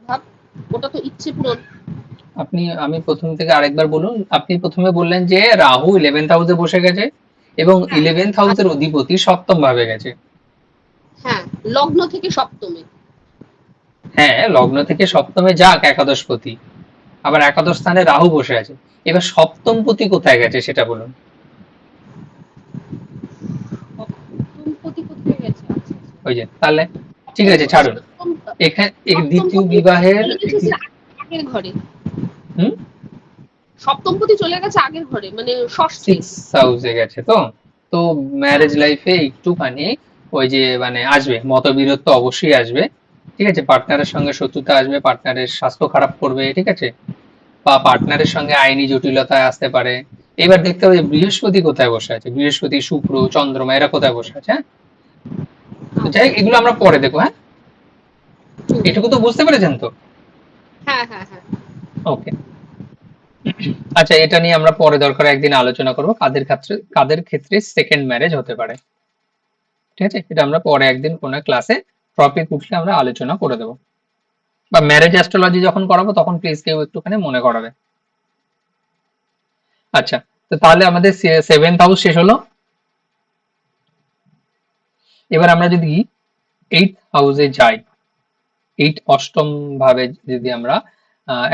ভাব, ওটা তো ইচ্ছে পূরণ। আমি প্রথম থেকে আরেকবার বলুন, আপনি প্রথমে বললেন যে রাহু 11th হাউসে বসে গেছে এবং হ্যাঁ। 11th হাউসের অধিপতি সপ্তম ভাবে গেছে। হ্যাঁ, লগ্ন থেকে সপ্তমে। হ্যাঁ, লগ্ন থেকে সপ্তমে যাক একাদশপতি, আবার একাদশ স্থানে রাহু বসে আছে, এবার সপ্তমপতি কোথায় গেছে সেটা বলুন। সপ্তম পতি কোথায় গেছে? আচ্ছা, ওই যে, তাহলে ঠিক আছে, ছাড়ুন। এখানে দ্বিতীয় সপ্তম পতি বিবাহের চলে গেছে আগের ঘরে। হুম সপ্তম পতি চলে গেছে আগের ঘরে, মানে ষষ্ঠে। 6th হাউসে গেছে, তো ম্যারেজ লাইফে একটুখানি ওই যে মানে আসবে মতবিরোধ, তো অবশ্যই আসবে, ঠিক আছে। পার্টনারের সঙ্গে শত্রুতা আসবে, পার্টনারের স্বাস্থ্য খারাপ করবে, ঠিক আছে, বা পার্টনারের সঙ্গে আইনি জটিলতায় আসতে পারে। এবার দেখতে হবে যে বৃহস্পতি কোথায় বসে আছে, বৃহস্পতি, শুক্র, চন্দ্রমা এরা কোথায় বসে আছে, হ্যাঁ। তো যাই হোক, এগুলো আমরা পরে দেখবো, হ্যাঁ। এটুকু তো বুঝতে পেরেছেন তো? হ্যাঁ হ্যাঁ হ্যাঁ। ওকে, আচ্ছা, এটা নিয়ে আমরা পরে দরকার একদিন আলোচনা করবো, কাদের ক্ষেত্রে সেকেন্ড ম্যারেজ হতে পারে, ঠিক আছে। এটা আমরা পরে একদিন কোনো ক্লাসে টপিক উঠলে আমরা আলোচনা করে দেবো, বা ম্যারেজ অ্যাস্ট্রোলজি যখন করাবো তখন প্লিজ কেউ একটুখানি মনে করাবে। আচ্ছা, তো তাহলে আমাদের 7th হাউস শেষ হলো। এবার আমরা যদি 8th হাউসে যাই, অষ্টম ভাবে যদি আমরা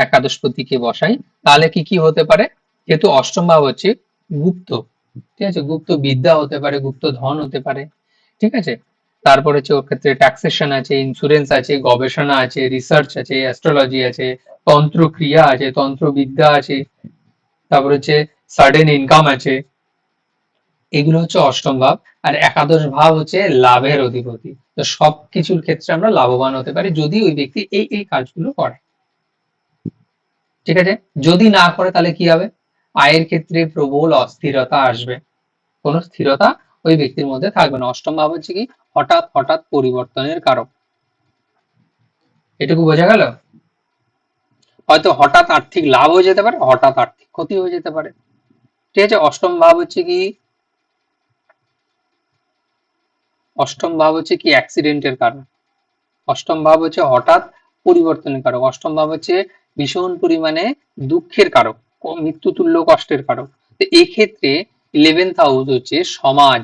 একাদশপতিকে বসাই, তাহলে কি কি হতে পারে? যেহেতু অষ্টম ভাব হচ্ছে গুপ্ত, ঠিক আছে, গুপ্ত বিদ্যা হতে পারে, গুপ্ত ধন হতে পারে, ঠিক আছে। তারপর হচ্ছে ওর ক্ষেত্রে ট্যাক্সেশন আছে, ইন্স্যুরেন্স আছে, গবেষণা আছে, রিসার্চ আছে, অ্যাস্ট্রোলজি আছে, তন্ত্র ক্রিয়া আছে, তন্ত্র বিদ্যা আছে, তারপর হচ্ছে সার্টেন ইনকাম আছে, এগুলো হচ্ছে অষ্টম ভাব। আর একাদশ ভাব হচ্ছে লাভের অধিপতি, তো সবকিছুর ক্ষেত্রে আমরা লাভবান হতে পারি যদি ওই ব্যক্তি এই কাজগুলো করে, ঠিক আছে। যদি না করে তাহলে কি হবে? আয়ের ক্ষেত্রে প্রবল অস্থিরতা আসবে, কোনো স্থিরতা ওই ব্যক্তির মধ্যে থাকবে না। অষ্টম ভাব হচ্ছে কি হঠাৎ হঠাৎ পরিবর্তনের কারক, এটুকু বোঝা গেল। হয়তো হঠাৎ আর্থিক লাভ হয়ে যেতে পারে, হঠাৎ আর্থিক ক্ষতি হয়ে যেতে পারে, ঠিক আছে। অষ্টম ভাব হচ্ছে কি অ্যাক্সিডেন্টের কারণ, অষ্টম ভাব হচ্ছে হঠাৎ পরিবর্তনের কারক, অষ্টম ভাব হচ্ছে ভীষণ পরিমাণে দুঃখের কারক, মৃত্যুতুল্য কষ্টের কারক। তো এই ক্ষেত্রে 11th হাউস হচ্ছে সমাজ।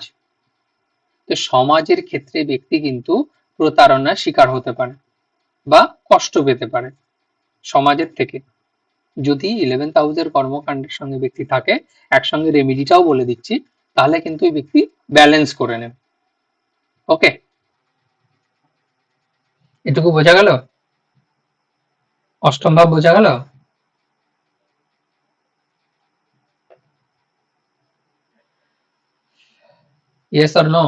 তো সমাজের ক্ষেত্রে ব্যক্তি কিন্তু প্রতারণার শিকার হতে পারে বা কষ্ট পেতে পারে সমাজের থেকে। যদি 11th হাউসের কর্মকাণ্ডের সঙ্গে ব্যক্তি থাকে, একসঙ্গে রেমিডিটাও বলে দিচ্ছি, তাহলে কিন্তু ওই ব্যক্তি ব্যালেন্স করে নেবে। ওকে, এটুকু বোঝা গেল? অষ্টম ভাব বোঝা গেল? Yes or no?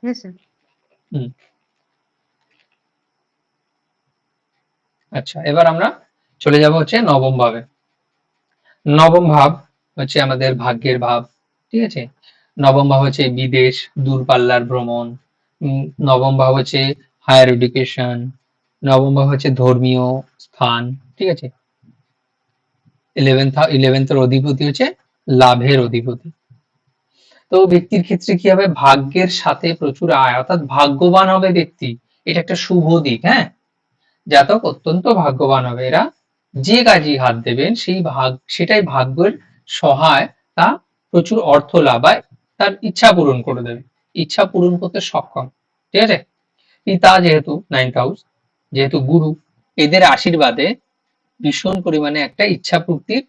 হ্যাঁ স্যার। হুম, আচ্ছা, এবার আমরা চলে যাব হচ্ছে নবম ভাবে। নবম ভাব হচ্ছে আমাদের ভাগ্যের ভাব, ঠিক আছে। নবম ভাব হচ্ছে বিদেশ, দূরপাল্লার ভ্রমণ। নবম ভাব হচ্ছে হায়ার এডুকেশন। নবম ভাব হচ্ছে ধর্মীয় স্থান, ঠিক আছে। 11th অধিপতি হচ্ছে লাভের অধিপতি। তো ব্যক্তির ক্ষেত্রে কি হবে, ভাগ্যের সাথে প্রচুর আয়, অর্থাৎ ভাগ্যবান হবে ব্যক্তি, এটা একটা শুভ দিক। হ্যাঁ, জাতক অত্যন্ত ভাগ্যবান হবে। এরা যে কাজে হাত দেবেন সেটাই ভাগ্যের সহায়, তা প্রচুর অর্থ লাভ হয়, তার ইচ্ছা পূরণ করে দেবে, ইচ্ছা পূরণ করতে সক্ষম, ঠিক আছে। পিতা যেহেতু 9th হাউস, যেহেতু গুরু, এদের আশীর্বাদে ভীষণ পরিমাণে একটা ইচ্ছা পূর্তির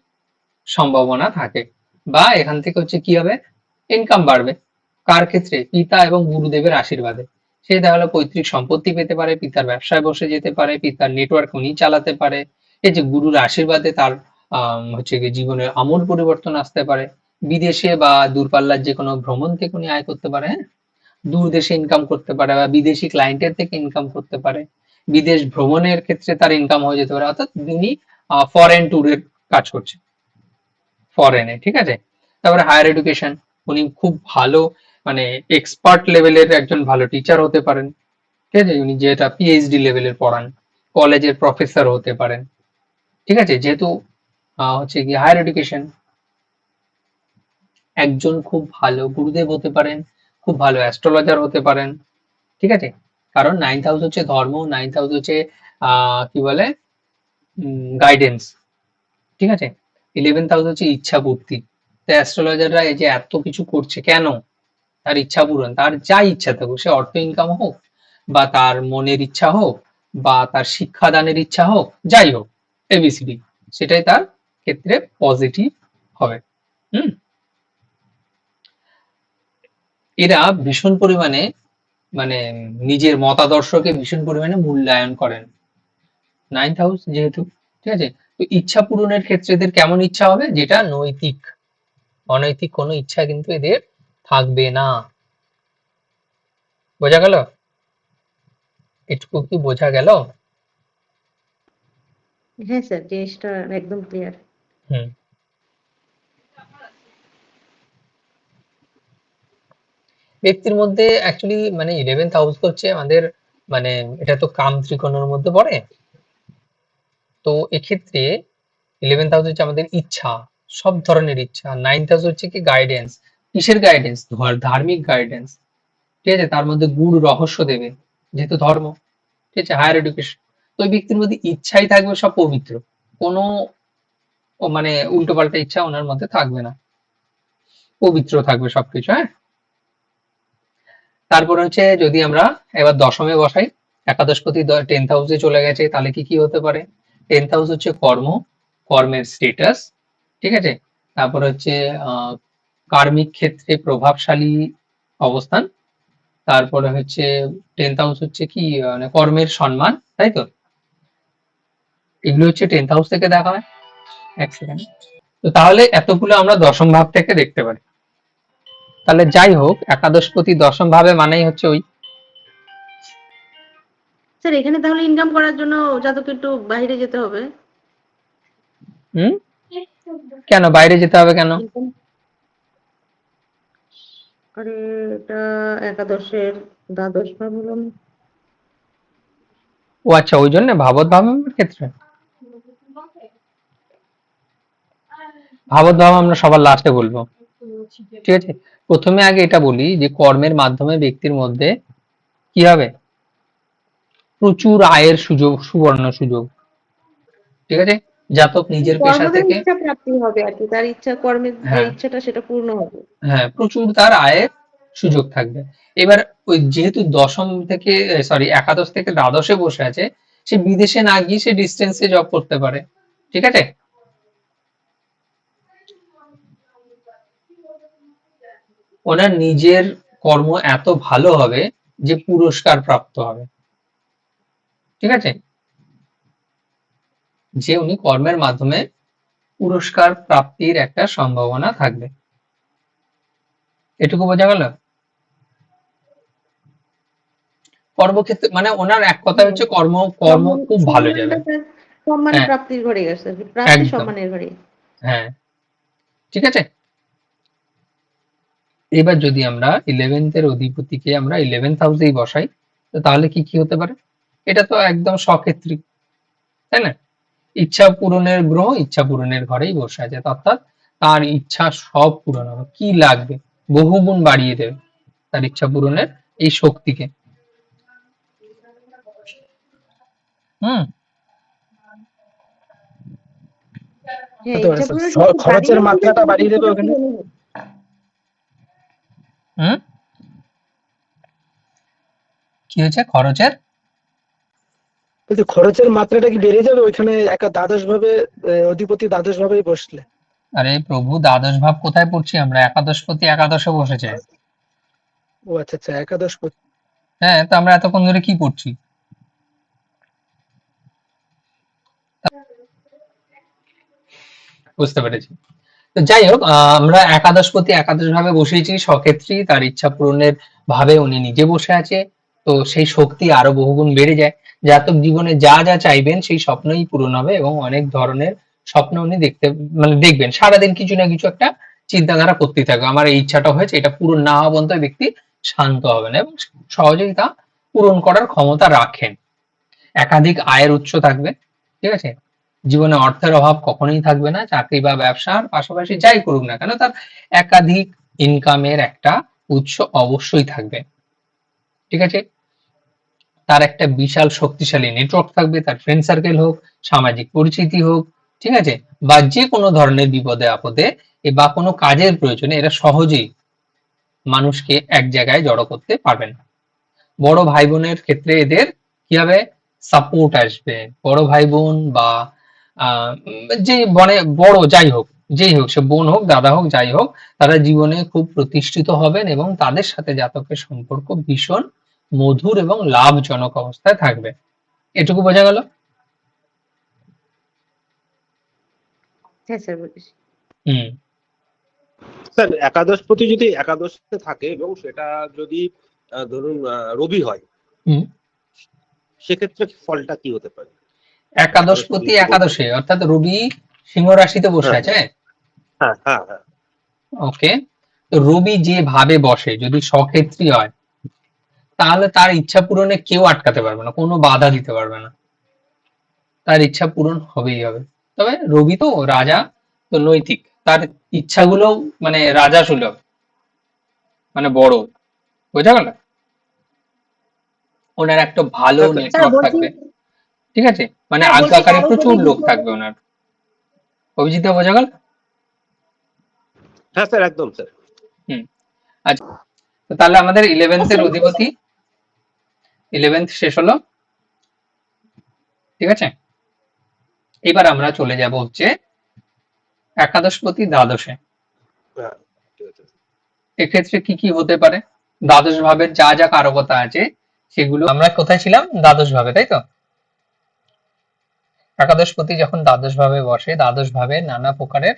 সম্ভাবনা থাকে, বা এখান থেকে হচ্ছে কি হবে, ইনকাম বাড়বে। কার ক্ষেত্রে? পিতা এবং গুরুদেবের আশীর্বাদে। সে তাহলে পৈতৃক সম্পত্তি পেতে পারে, পিতার ব্যবসায় বসে যেতে পারে, পিতার নেটওয়ার্ক উনি চালাতে পারে। এই যে গুরুর আশীর্বাদে তার হচ্ছে কি জীবনের আমূল পরিবর্তন আসতে পারে। বিদেশে বা দূরপাল্লার যে কোনো ভ্রমণ থেকে উনি আয় করতে পারে। হ্যাঁ, দূর দেশে ইনকাম করতে পারে, বা বিদেশি ক্লায়েন্টের থেকে ইনকাম করতে পারে। বিদেশ ভ্রমণের ক্ষেত্রে তার ইনকাম হয়ে যেতে পারে, অর্থাৎ তিনি ফরেন ট্যুরের কাজ করছে, ফরেনে, ঠিক আছে। তারপরে হায়ার এডুকেশন, উনি খুব ভালো মানে এক্সপার্ট লেভেলের একজন ভালো টিচার হতে পারেন, ঠিক আছে। উনি যেটা পিএইচডি লেভেলের পড়ান, কলেজের প্রফেসর হতে পারেন, ঠিক আছে। যেহেতু হচ্ছে কি হায়ার এডুকেশন, একজন খুব ভালো গুরুদেব হতে পারেন, খুব ভালো অ্যাস্ট্রোলজার হতে পারেন, ঠিক আছে। কারণ 9th হাউস হচ্ছে ধর্ম, 9th হাউস হচ্ছে কি বলে গাইডেন্স, ঠিক আছে। 11th হাউস হচ্ছে ইচ্ছা পূর্তি। তো অ্যাস্ট্রোলজাররা এই যে এত কিছু করছে কেন, তার ইচ্ছা পূরণ, তার যা ইচ্ছা থাকুক, সে অর্থ ইনকাম হোক, বা তার মনের ইচ্ছা হোক, বা তার শিক্ষাদানের ইচ্ছা হোক, যাই হোক, এবিসিডি, সেটাই তার ক্ষেত্রে পজিটিভ হবে। হুম, এরা ভীষণ পরিমাণে মানে নিজের মতাদর্শকে ভীষণ পরিমাণে মূল্যায়ন করেন, 9th হাউস যেহেতু, ঠিক আছে। তো ইচ্ছা পূরণের ক্ষেত্রে এদের কেমন ইচ্ছা হবে, যেটা নৈতিক, অনৈতিক কোনো ইচ্ছা কিন্তু এদের থাকবে না। বোঝা গেল? এটুকু কি বোঝা গেল? হ্যাঁ স্যার, জিনিসটা একদম ক্লিয়ার। হুম, ব্যক্তির মধ্যে অ্যাকচুয়ালি মানে 11th হাউস হচ্ছে আমাদের মানে এটা তো কাম ত্রিকোণের মধ্যে পড়ে। তো এক্ষেত্রে 11th হাউস হচ্ছে আমাদের ইচ্ছা, সব ধরনের ইচ্ছা। 9th হাউস হচ্ছে কি গাইডেন্স, কিসের গাইডেন্স, ধার্মিক গাইডেন্স, ঠিক আছে। তার মধ্যে গূঢ় রহস্য দেবে, যেহেতু ধর্ম, ঠিক আছে। হায়ার এডুকেশন, তো ওই ব্যক্তির মধ্যে ইচ্ছাই থাকবে সব পবিত্র, কোনো মানে উল্টোপাল্টা ইচ্ছা ওনার মধ্যে থাকবে না, পবিত্র থাকবে সবকিছু। হ্যাঁ, তারপর হচ্ছে যদি আমরা এবার দশমে বসাই, একাদশপতি 10th হাউসে চলে গেছে, তাহলে কি কি হতে পারে। 10th হাউস হচ্ছে কর্ম, কর্মের স্টেটাস, ঠিক আছে। তারপর হচ্ছে কার্মিক ক্ষেত্রে প্রভাবশালী অবস্থান। তারপরে হচ্ছে 10th হাউস হচ্ছে কি মানে কর্মের সম্মান, তাই তো। এগুলো হচ্ছে 10th হাউস থেকে দেখা হয়। এক সেকেন্ড। তো তাহলে এতগুলো আমরা দশম ভাব থেকে দেখতে পারি। তাহলে যাই হোক, একাদশপতি দশম ভাবে মানেই হচ্ছে ওই। স্যার এখানে তাহলে ইনকাম করার জন্য জাতক একটু বাইরে যেতে হবে। হুম, কেন বাইরে যেতে হবে কেন? আরে এটা একাদশের দ্বাদশ ভাব হলো না? ও আচ্ছা, ওই জন্য ভাবত ভাবের ক্ষেত্রে, ভাবত ভাব আমরা সবার লাস্টে বলবো, ঠিক আছে। প্রথমে আগে এটা বলি যে কর্মের মাধ্যমে ব্যক্তির মধ্যে কি হবে, প্রচুর আয়ের সুযোগ, সুবর্ণ সুযোগ। ঠিক আছে, জাতক নিজের পেশা কর্মদের থেকে ইচ্ছা প্রাপ্তি হবে আর কি, তার ইচ্ছা কর্মের যে হ্যাঁ ইচ্ছাটা সেটা পূর্ণ হবে। হ্যাঁ প্রচুর তার আয়ের সুযোগ থাকবে। এবার ওই যেহেতু দশম থেকে সরি একাদশ থেকে দ্বাদশে বসে আছে, সে বিদেশে না গিয়ে সে ডিস্টেন্সে জব করতে পারে। ঠিক আছে, ওনার নিজের কর্ম এত ভালো হবে যে পুরস্কার প্রাপ্ত হবে। ঠিক আছে, যে উনি কর্মের মাধ্যমে পুরস্কার প্রাপ্তির একটা সম্ভাবনা থাকবে। এটুকু বোঝা গেল? কর্মক্ষেত্রে মানে ওনার এক কথা হচ্ছে কর্ম কর্ম খুব ভালো যাবে। সম্মানটা তার সম্মান হ্যাঁ প্রাপ্তির ঘরে গেছে আর কি, প্রাপ্তি একদম সম্মানের ঘরে। হ্যাঁ ঠিক আছে। এবার যদি আমরা 11th এর অধিপতিকে আমরা 11th হাউসেই বসাই, তো তাহলে কি কি হতে পারে? এটা তো একদম সক্ষেত্রী, তাই না? ইচ্ছা পূরণের গ্রহ ইচ্ছা পূরণের ঘরেই বসে আছে, অর্থাৎ তার ইচ্ছা সব পূরণ হবে, কি লাগবে বহুগুণ বাড়িয়ে দেবে তার ইচ্ছা পূরণের এই শক্তিকে। হুম হ্যাঁ, হতে পারে ইচ্ছা স্যার, পূরণের শক্তি খরচের বাড়িয়ে দিলে মাত্রাটা তার বাড়িয়ে দেবে ইচ্ছাটা ওখানে। পূরণ হবে। হুম কি হয়েছে খরচের? বলছি খরচের মাত্রাটা কি বেড়ে যাবে ওইখানে একা দ্বাদশ ভাবে অধিপতি দ্বাদশ ভাবেই বসলে? আরে প্রভু, দ্বাদশ ভাব কোথায় পড়ছি আমরা? একাদশপতি একাদশে বসেছে। ও আচ্ছা আচ্ছা, একাদশ হ্যাঁ, তো আমরা এতক্ষণ ধরে কি পড়ছি? বুঝতে পেরেছি। তো যাই হোক, আমরা একাদশপতি একাদশ ভাবে বসেছি, সক্ষেত্রী, তার ইচ্ছা পূরণের ভাবে উনি নিজে বসে আছে। তো সেই শক্তি আরো বহুগুণ বেড়ে যায়। জাতক জীবনে যা যা চাইবেন সেই স্বপ্নই পূরণ হবে এবং অনেক ধরনের স্বপ্ন উনি দেখতে মানে দেখবেন। সারাদিন কিছু না কিছু একটা চিন্তাধারা করতেই থাকবে, আমার এই ইচ্ছাটা হয়েছে, এটা পূরণ না হওয়া পর্যন্ত ওই ব্যক্তি শান্ত হবে না এবং সহজেই তা পূরণ করার ক্ষমতা রাখেন। একাধিক আয়ের উৎস থাকবে। ঠিক আছে, জীবনে অর্থের অভাব কখনোই থাকবে না। চাকরি বা ব্যবসার পাশাপাশি যাই করুক না কেন, তার একাধিক ইনকামের একটা উৎস অবশ্যই থাকবে। ঠিক আছে, তার একটা বিশাল শক্তিশালী নেটওয়ার্ক থাকবে, তার ফ্রেন্ড সার্কেল হোক, সামাজিক পরিচিতি হোক, ঠিক আছে, বা যে কোনো ধরনের বিপদে আপদে বা কোনো কাজের প্রয়োজনে এরা সহজেই মানুষকে এক জায়গায় জড়ো করতে পারবেন। বড় ভাই বোনের ক্ষেত্রে এদের কি হবে, সাপোর্ট আসবে। বড় ভাই বোন বা যে মানে বড় যাই হোক, যেই হোক, সে বোন হোক দাদা হোক যাই হোক, তারা জীবনে খুব প্রতিষ্ঠিত হবেন এবং তাদের সাথে জাতকের সম্পর্ক ভীষণ মধুর এবং লাভজনক অবস্থায় থাকবে। এটুকু বোঝা গেল? হ্যাঁ স্যার, বুঝেছি। হুম স্যার একাদশপতি যদি একাদশে থাকে এবং সেটা যদি ধরুন রবি হয়, হুম সেক্ষেত্রে ফলটা কি হতে পারে? একাদশপতি একাদশে অর্থাৎ রবি সিংহ রাশিতে বসে হ্যাঁ আছে। হ্যাঁ হ্যাঁ হ্যাঁ। ওকে, তো রবি যে ভাবে বসে যদি সক্ষেত্রী হয়, তাহলে তার ইচ্ছা পূরণে কেউ আটকাতে পারবে না, কোনো বাধা দিতে পারবে না, তার ইচ্ছা পূরণ হবেই হবে। তবে রবি তো রাজা, তো নৈতিক, তার ইচ্ছাগুলো মানে রাজা সুলভ, মানে বড়, বোঝা গেল? ওনার একটা ভালো হ্যাঁ স্যার। স্যার নেটওয়ার্ক বলছি, থাকবে। ঠিক আছে, মানে স্যার বলছি আজ্ঞাকারী কারো প্রচুর যদি লোক থাকবে ওনার। অভিজিৎ দা বোঝা গেল? হ্যাঁ স্যার, একদম স্যার। হুম আচ্ছা, তো তাহলে আমাদের 11th এর অধিপতি 11th শেষ হলো। ঠিক আছে, এবার আমরা চলে যাব হচ্ছে একাদশপতি দ্বাদশে। হ্যাঁ ঠিক আছে। এক্ষেত্রে কি কি হতে পারে? দ্বাদশ ভাবের যা যা কারকতা আছে সেগুলো, আমরা কোথায় ছিলাম? দ্বাদশ ভাবে, তাই তো? একাদশপতি যখন দ্বাদশ ভাবে বসে, দ্বাদশ ভাবে নানা প্রকারের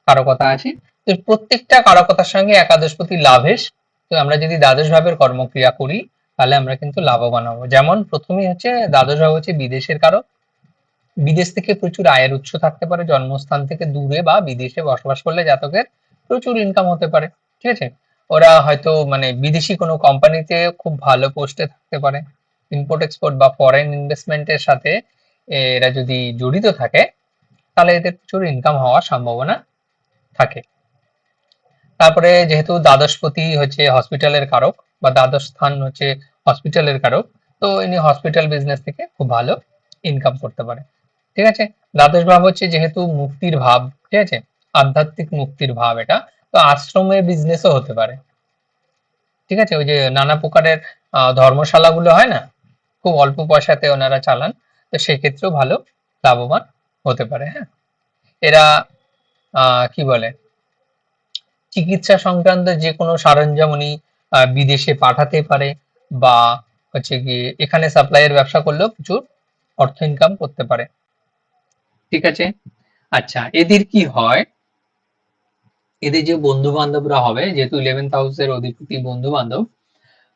কারকতা আছে। তো প্রত্যেকটা কারকতার সঙ্গে একাদশপতি লাভেশ। তো আমরা যদি দ্বাদশ ভাবের কর্মক্রিয়া করি তাহলে আমরা কিন্তু লাভবান হবো। যেমন প্রথমেই হচ্ছে দ্বাদশ ভাব হচ্ছে বিদেশের কারক। বিদেশ থেকে প্রচুর আয়ের উৎস থাকতে পারে, জন্মস্থান থেকে দূরে বা বিদেশে বসবাস করলে জাতকের প্রচুর ইনকাম হতে পারে। ঠিক আছে, ওরা হয়তো মানে বিদেশি কোনো কোম্পানিতে খুব ভালো পোস্টে থাকতে পারে। ইম্পোর্ট এক্সপোর্ট বা ফরেন ইনভেস্টমেন্টের সাথে এরা যদি জড়িত থাকে তাহলে এদের প্রচুর ইনকাম হওয়ার সম্ভাবনা থাকে। তারপরে যেহেতু দ্বাদশপতি হচ্ছে হসপিটালের কারক বা দ্বাদশ স্থান হচ্ছে হসপিটালের কারক, তো ইনি হসপিটাল বিজনেস থেকে খুব ভালো ইনকাম করতে পারে। ঠিক আছে, দ্বাদশ ভাব হচ্ছে যেহেতু মুক্তির ভাব, ঠিক আছে, আধ্যাত্মিক মুক্তির ভাব এটা, তো আশ্রমে বিজনেসও হতে পারে। ঠিক আছে, ওই যে নানা প্রকারের ধর্মশালাগুলো হয় না, খুব অল্প পয়সাতে ওনারা চালান, তো সেক্ষেত্রেও ভালো লাভবান হতে পারে। হ্যাঁ, এরা কি বলে চিকিৎসা সংক্রান্ত যে কোনো সরঞ্জাম উনি বিদেশে পাঠাতে পারে, বা হচ্ছে কি এখানে সাপ্লাইয়ের ব্যবসা করলেও প্রচুর অর্থ ইনকাম করতে পারে। ঠিক আছে, আচ্ছা এদের কি হয়, এদের যে বন্ধু বান্ধবরা হবে, যেহেতু 11th হাউসের অধিপতি বন্ধু বান্ধব,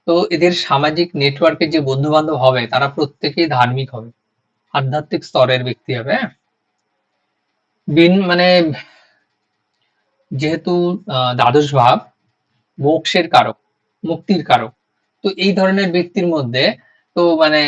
তো এদের সামাজিক নেটওয়ার্কের যে বন্ধু বান্ধব হবে তারা প্রত্যেকেই ধার্মিক হবে, আধ্যাত্মিক স্তরের ব্যক্তি হবে। হ্যাঁ, মানে যেহেতু দ্বাদশ ভাব মোক্ষের কারক, মুক্তির কারক, তো এই ধরনের ব্যক্তির মধ্যে তো মানে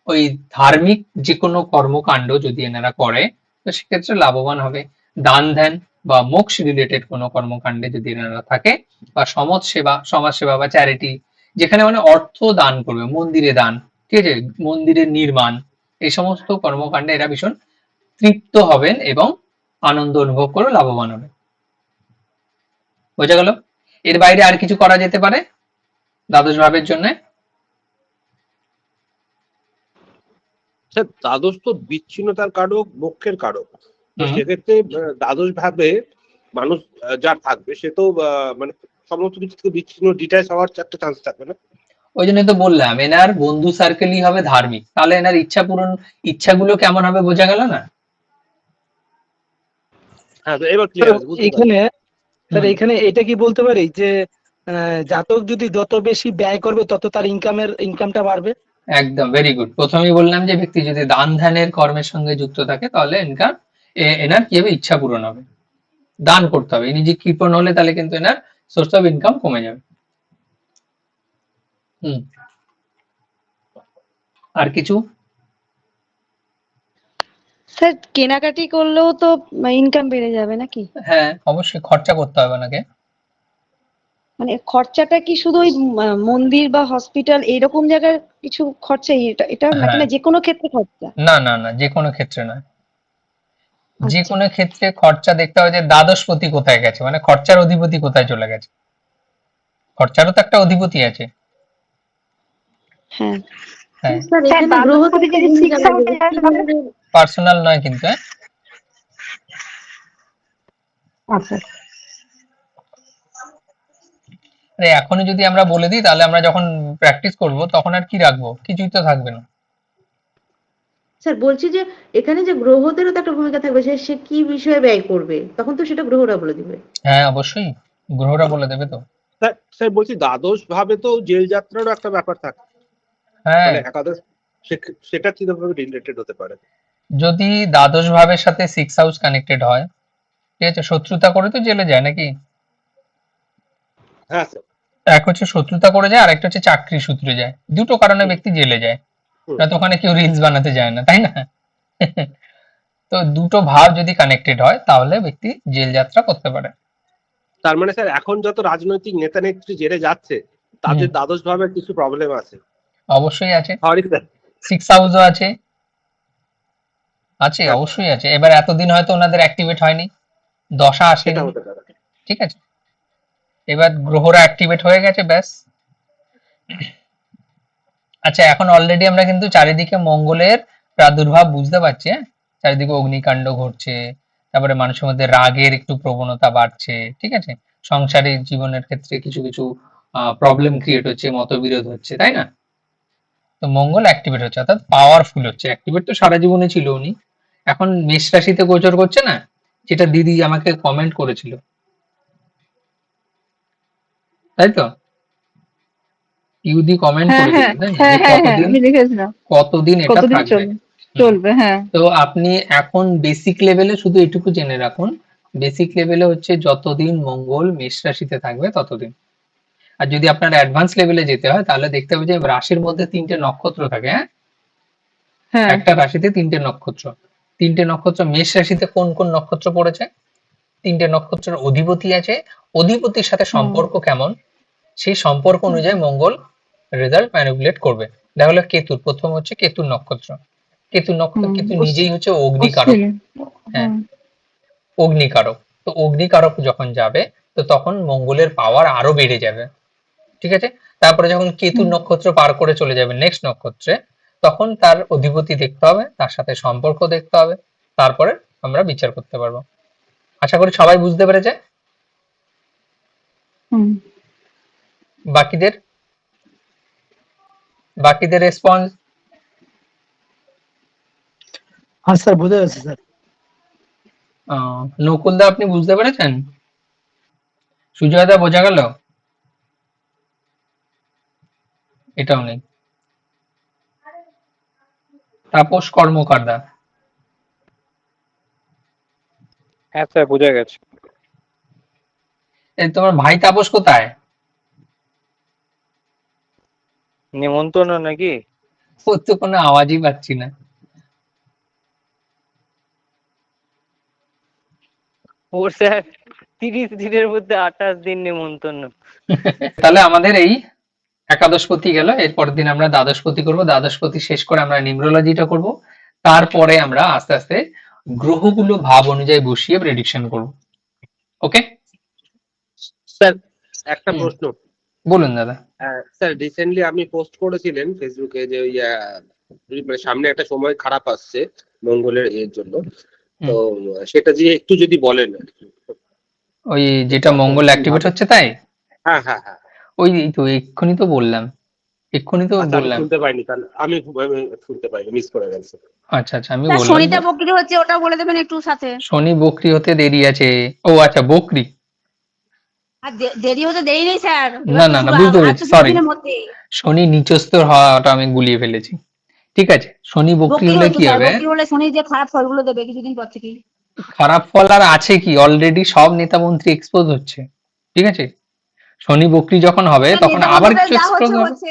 ওই ধার্মিক যে কোনো কর্মকাণ্ড যদি এনারা করে তো সেক্ষেত্রে লাভবান হবে। দান ধ্যান বা মোক্ষ রিলেটেড কোনো কর্মকাণ্ডে যদি এনারা থাকে, বা সমাজ সেবা বা চ্যারিটি, যেখানে মানে অর্থ দান করবে, মন্দিরে দান, ঠিক আছে, মন্দিরের নির্মাণ, এই সমস্ত কর্মকাণ্ডে এরা ভীষণ তৃপ্ত হবেন এবং আনন্দ অনুভব করে লাভবান হবে। বোঝা গেল? এর বাইরে আর কিছু করা যেতে পারে দ্বাদশ ভাবের জন্য? স্যার দ্বাদশ তো বিচ্ছিন্নতার কারক, মোক্ষের কারক, তো হুম। সেক্ষেত্রে দ্বাদশ ভাবে মানুষ যার থাকবে সে তো মানে সমস্ত কিছু থেকে বিচ্ছিন্ন ডিটাচ হওয়ার একটা চান্স থাকবে না? ওই জন্য তো বললাম এনার বন্ধু সার্কেলই হবে ধার্মিক, তাহলে এনার ইচ্ছাগুলো কেমন হবে বোঝা গেল না? হ্যাঁ, তো এবার ক্লিয়ার আছে, বুঝতে পারছি। এইখানে স্যার হুম, এইখানে এটা কি বলতে পারি যে জাতক যদি যত বেশি ব্যয় করবে তত তার ইনকামটা বাড়বে? একদম ভেরি গুড। প্রথমেই বললাম যে ব্যক্তি যদি দান ধ্যানের কর্মের সঙ্গে যুক্ত থাকে তাহলে এনার কি হবে, ইচ্ছা পূরণ হবে। দান করতে হবে, ইনি যে কৃপণ হলে তাহলে কিন্তু এনার সোর্স অফ ইনকাম কমে যাবে। হুম, আর কিছু? স্যার কেনাকাটি করলেও তো ইনকাম বেড়ে যাবে নাকি? হ্যাঁ, অবশ্যই খরচা করতে হবে ওনাকে। মানে খরচাটা কি শুধু ওই মন্দির বা হসপিটাল এইরকম জায়গার কিছু খরচা এটা নাকি, হ্যাঁ, না যে কোনো ক্ষেত্রে খরচা? না না না, যে কোনো ক্ষেত্রে নয়, যে আচ্ছা, কোনো ক্ষেত্রে খরচা দেখতে হবে যে দ্বাদশপতি কোথায় গেছে, মানে খরচার অধিপতি কোথায় চলে গেছে। খরচারও তো একটা অধিপতি আছে। হ্যাঁ। হ্যাঁ, স্যার স্যার এখানে গ্রহদের দ্বাদশপতি একটা যদি ভূমিকা 6 লাগে, হাউসে যায় তাহলে? পার্সোনাল নয় কিন্তু। হ্যাঁ, আচ্ছা, আরে এখনই যদি আমরা বলে দিই তাহলে আমরা যখন প্র্যাকটিস করব তখন আর কি রাখবো, কিছুই তো থাকবে না। স্যার বলছি যে এখানে যে গ্রহদেরও তো একটা ভূমিকা থাকবে, যে সে কি বিষয়ে ব্যয় করবে, তখন তো সেটা গ্রহরা বলে দিবে। হ্যাঁ অবশ্যই, গ্রহরা বলে দেবে তো। স্যার স্যার বলছি দ্বাদশ ভাবে তো জেল যাত্রারও একটা ব্যাপার থাকে, হ্যাঁ, মানে একাদশ, সেটা কিভাবে রিলেটেড হতে পারে? যদি দ্বাদশ ভাবের সাথে 6 হাউস কানেক্টেড হয়, ঠিক আছে, শত্রুতা করে তো জেলে যায় নাকি? হ্যাঁ স্যার। এক হচ্ছে শত্রুতা করে যায়, আর একটা হচ্ছে চাকরি সূত্রে যায়, দুটো কারণে ব্যক্তি জেলে যায়। হুম। না তো ওখানে কেউ রিলস বানাতে যায় না, তাই না? তো দুটো ভাব যদি কানেক্টেড হয় তাহলে ব্যক্তি জেল যাত্রা করতে পারে। তার মানে স্যার এখন যত রাজনৈতিক নেতা নেত্রী জেলে যাচ্ছে তাদের হুম, দ্বাদশ ভাবে কিছু প্রবলেম আছে। অবশ্যই আছে। Sorry sir. 6 হাউসও আছে, আছে হ্যাঁ, অবশ্যই আছে। এবার এতদিন হয়তো ওনাদের অ্যাক্টিভেট হয়নি, দশা সেটা আসেনি, হতে পারে। ঠিক আছে, এবার গ্রহরা অ্যাক্টিভেট হয়ে গেছে, ব্যাস। আচ্ছা, এখন অলরেডি আমরা কিন্তু চারিদিকে মঙ্গলের প্রাদুর্ভাব বুঝতে পারছি। হ্যাঁ, চারিদিকে অগ্নিকাণ্ড ঘটছে, তারপরে মানুষের মধ্যে রাগের একটু প্রবণতা বাড়ছে, ঠিক আছে, সাংসারিক জীবনের ক্ষেত্রে কিছু কিছু প্রবলেম ক্রিয়েট হচ্ছে, মতবিরোধ হচ্ছে, তাই না? তো মঙ্গল অ্যাক্টিভেট হচ্ছে, অর্থাৎ পাওয়ারফুল হচ্ছে। অ্যাক্টিভেট তো সারা জীবনে ছিল উনি, এখন মেষ রাশিতে গোচর করছে না, যেটা দিদি আমাকে কমেন্ট করেছিল, তাই তো? ইউদি কমেন্ট হ্যাঁ করেছিল, হ্যাঁ তাই না, হ্যাঁ যে হ্যাঁ হ্যাঁ, আমি দেখেছিলাম। কতদিন এটা কতদিন থাকবে। চলবে? চলবে, হ্যাঁ। তো আপনি এখন বেসিক লেভেলে শুধু এটুকু জেনে রাখুন, বেসিক লেভেলে হচ্ছে যতদিন মঙ্গল মেষ রাশিতে থাকবে ততদিন। আর যদি আপনার অ্যাডভান্স লেভেলে যেতে হয় তাহলে দেখতে হবে যে রাশির মধ্যে 3টে নক্ষত্র থাকে। হ্যাঁ, হ্যাঁ, একটা রাশিতে 3টে নক্ষত্র। 3টে নক্ষত্র, মেষ রাশিতে কোন কোন নক্ষত্র পড়েছে? তিনটে নক্ষত্রের অধিপতি আছে, অধিপতির সাথে সম্পর্ক কেমন, সেই সম্পর্ক অনুযায়ী মঙ্গল রেজাল্ট ম্যানিপুলেট করবে। দেখা হলো কেতুর, প্রথম হচ্ছে কেতুর নক্ষত্র। কেতু নিজেই হচ্ছে অগ্নিকারক। হ্যাঁ, অগ্নিকারক। তো অগ্নিকারক যখন যাবে তো তখন মঙ্গলের পাওয়ার আরো বেড়ে যাবে। ঠিক আছে, তারপরে যখন কেতুর নক্ষত্র পার করে চলে যাবে নেক্সট নক্ষত্রে, তখন তার অধিপতি দেখতে হবে, তার সাথে সম্পর্ক দেখতে হবে, তারপরে আমরা বিচার করতে পারবো। আশা করি সবাই বুঝতে পেরেছে। বাকিদের বাকিদের রেসপন্স? হ্যাঁ স্যার, বুঝে গেছে স্যার। নকুলদা আপনি বুঝতে পেরেছেন? সুজয়দা বোঝা গেল? এটাও নেই। তাপস কর্মকারদা? হ্যাঁ স্যার, বোঝা গেছে। এই তোমার ভাই তাপস কোথায়? নিমন্ত্রণ নাকি? ওর তো কোনো আওয়াজই পাচ্ছি না। ওর স্যার 30 দিনের মধ্যে 28 দিন নিমন্ত্রণ। তাহলে আমাদের এই একাদশপতি গেল, এরপরের দিন আমরা দ্বাদশপতি করব, দ্বাদশপতি শেষ করে আমরা নিউমরোলজিটা করব, তারপরে আমরা আস্তে আস্তে গ্রহগুলো ভাব অনুযায়ী বসিয়ে প্রেডিকশন করব। ওকে স্যার, একটা প্রশ্ন। বলুন দাদা। স্যার, রিসেন্টলি আপনি পোস্ট করেছিলেন ফেসবুকে যে ওই মানে সামনে একটা সময় খারাপ আসছে মঙ্গলের এর জন্য, তো সেটা যে একটু যদি বলেন আর কি। ওই যেটা মঙ্গল অ্যাক্টিভেট হচ্ছে তাই? হ্যাঁ হ্যাঁ হ্যাঁ। ওই তো এক্ষুনি তো বললাম। আচ্ছা, আমি শুনতে পাইনি, তাহলে আমি শুনতে পাইনি, মিস করে গেছে। আচ্ছা আচ্ছা, আমি স্যার বললাম শনিটা বক্রি হচ্ছে, ওটা বলে দেবেন একটু সাথে। শনি বকরি হতে দেরি আছে। ও আচ্ছা, বকরি। আর দেরি হতে দেরি নেই স্যার, না না না, বুঝতে পেরেছি, সরি। দিনের মধ্যে শনি নিচস্থ হওয়াটা আমি গুলিয়ে ফেলেছি। ঠিক আছে, শনি বকরি বক্রি হলে হচ্ছে কি স্যার, হবে? বক্রি হলে শনি যে খারাপ ফলগুলো দেবে কিছুদিন পর থেকেই। খারাপ ফল আর আছে কি, অলরেডি সব নেতা মন্ত্রী এক্সপোজ হচ্ছে। ঠিক আছে, শনি বকরি যখন হবে তখন নেতা আবার মন্ত্রীদের কিছু যা এক্সপোজ হচ্ছে হবে। হচ্ছে,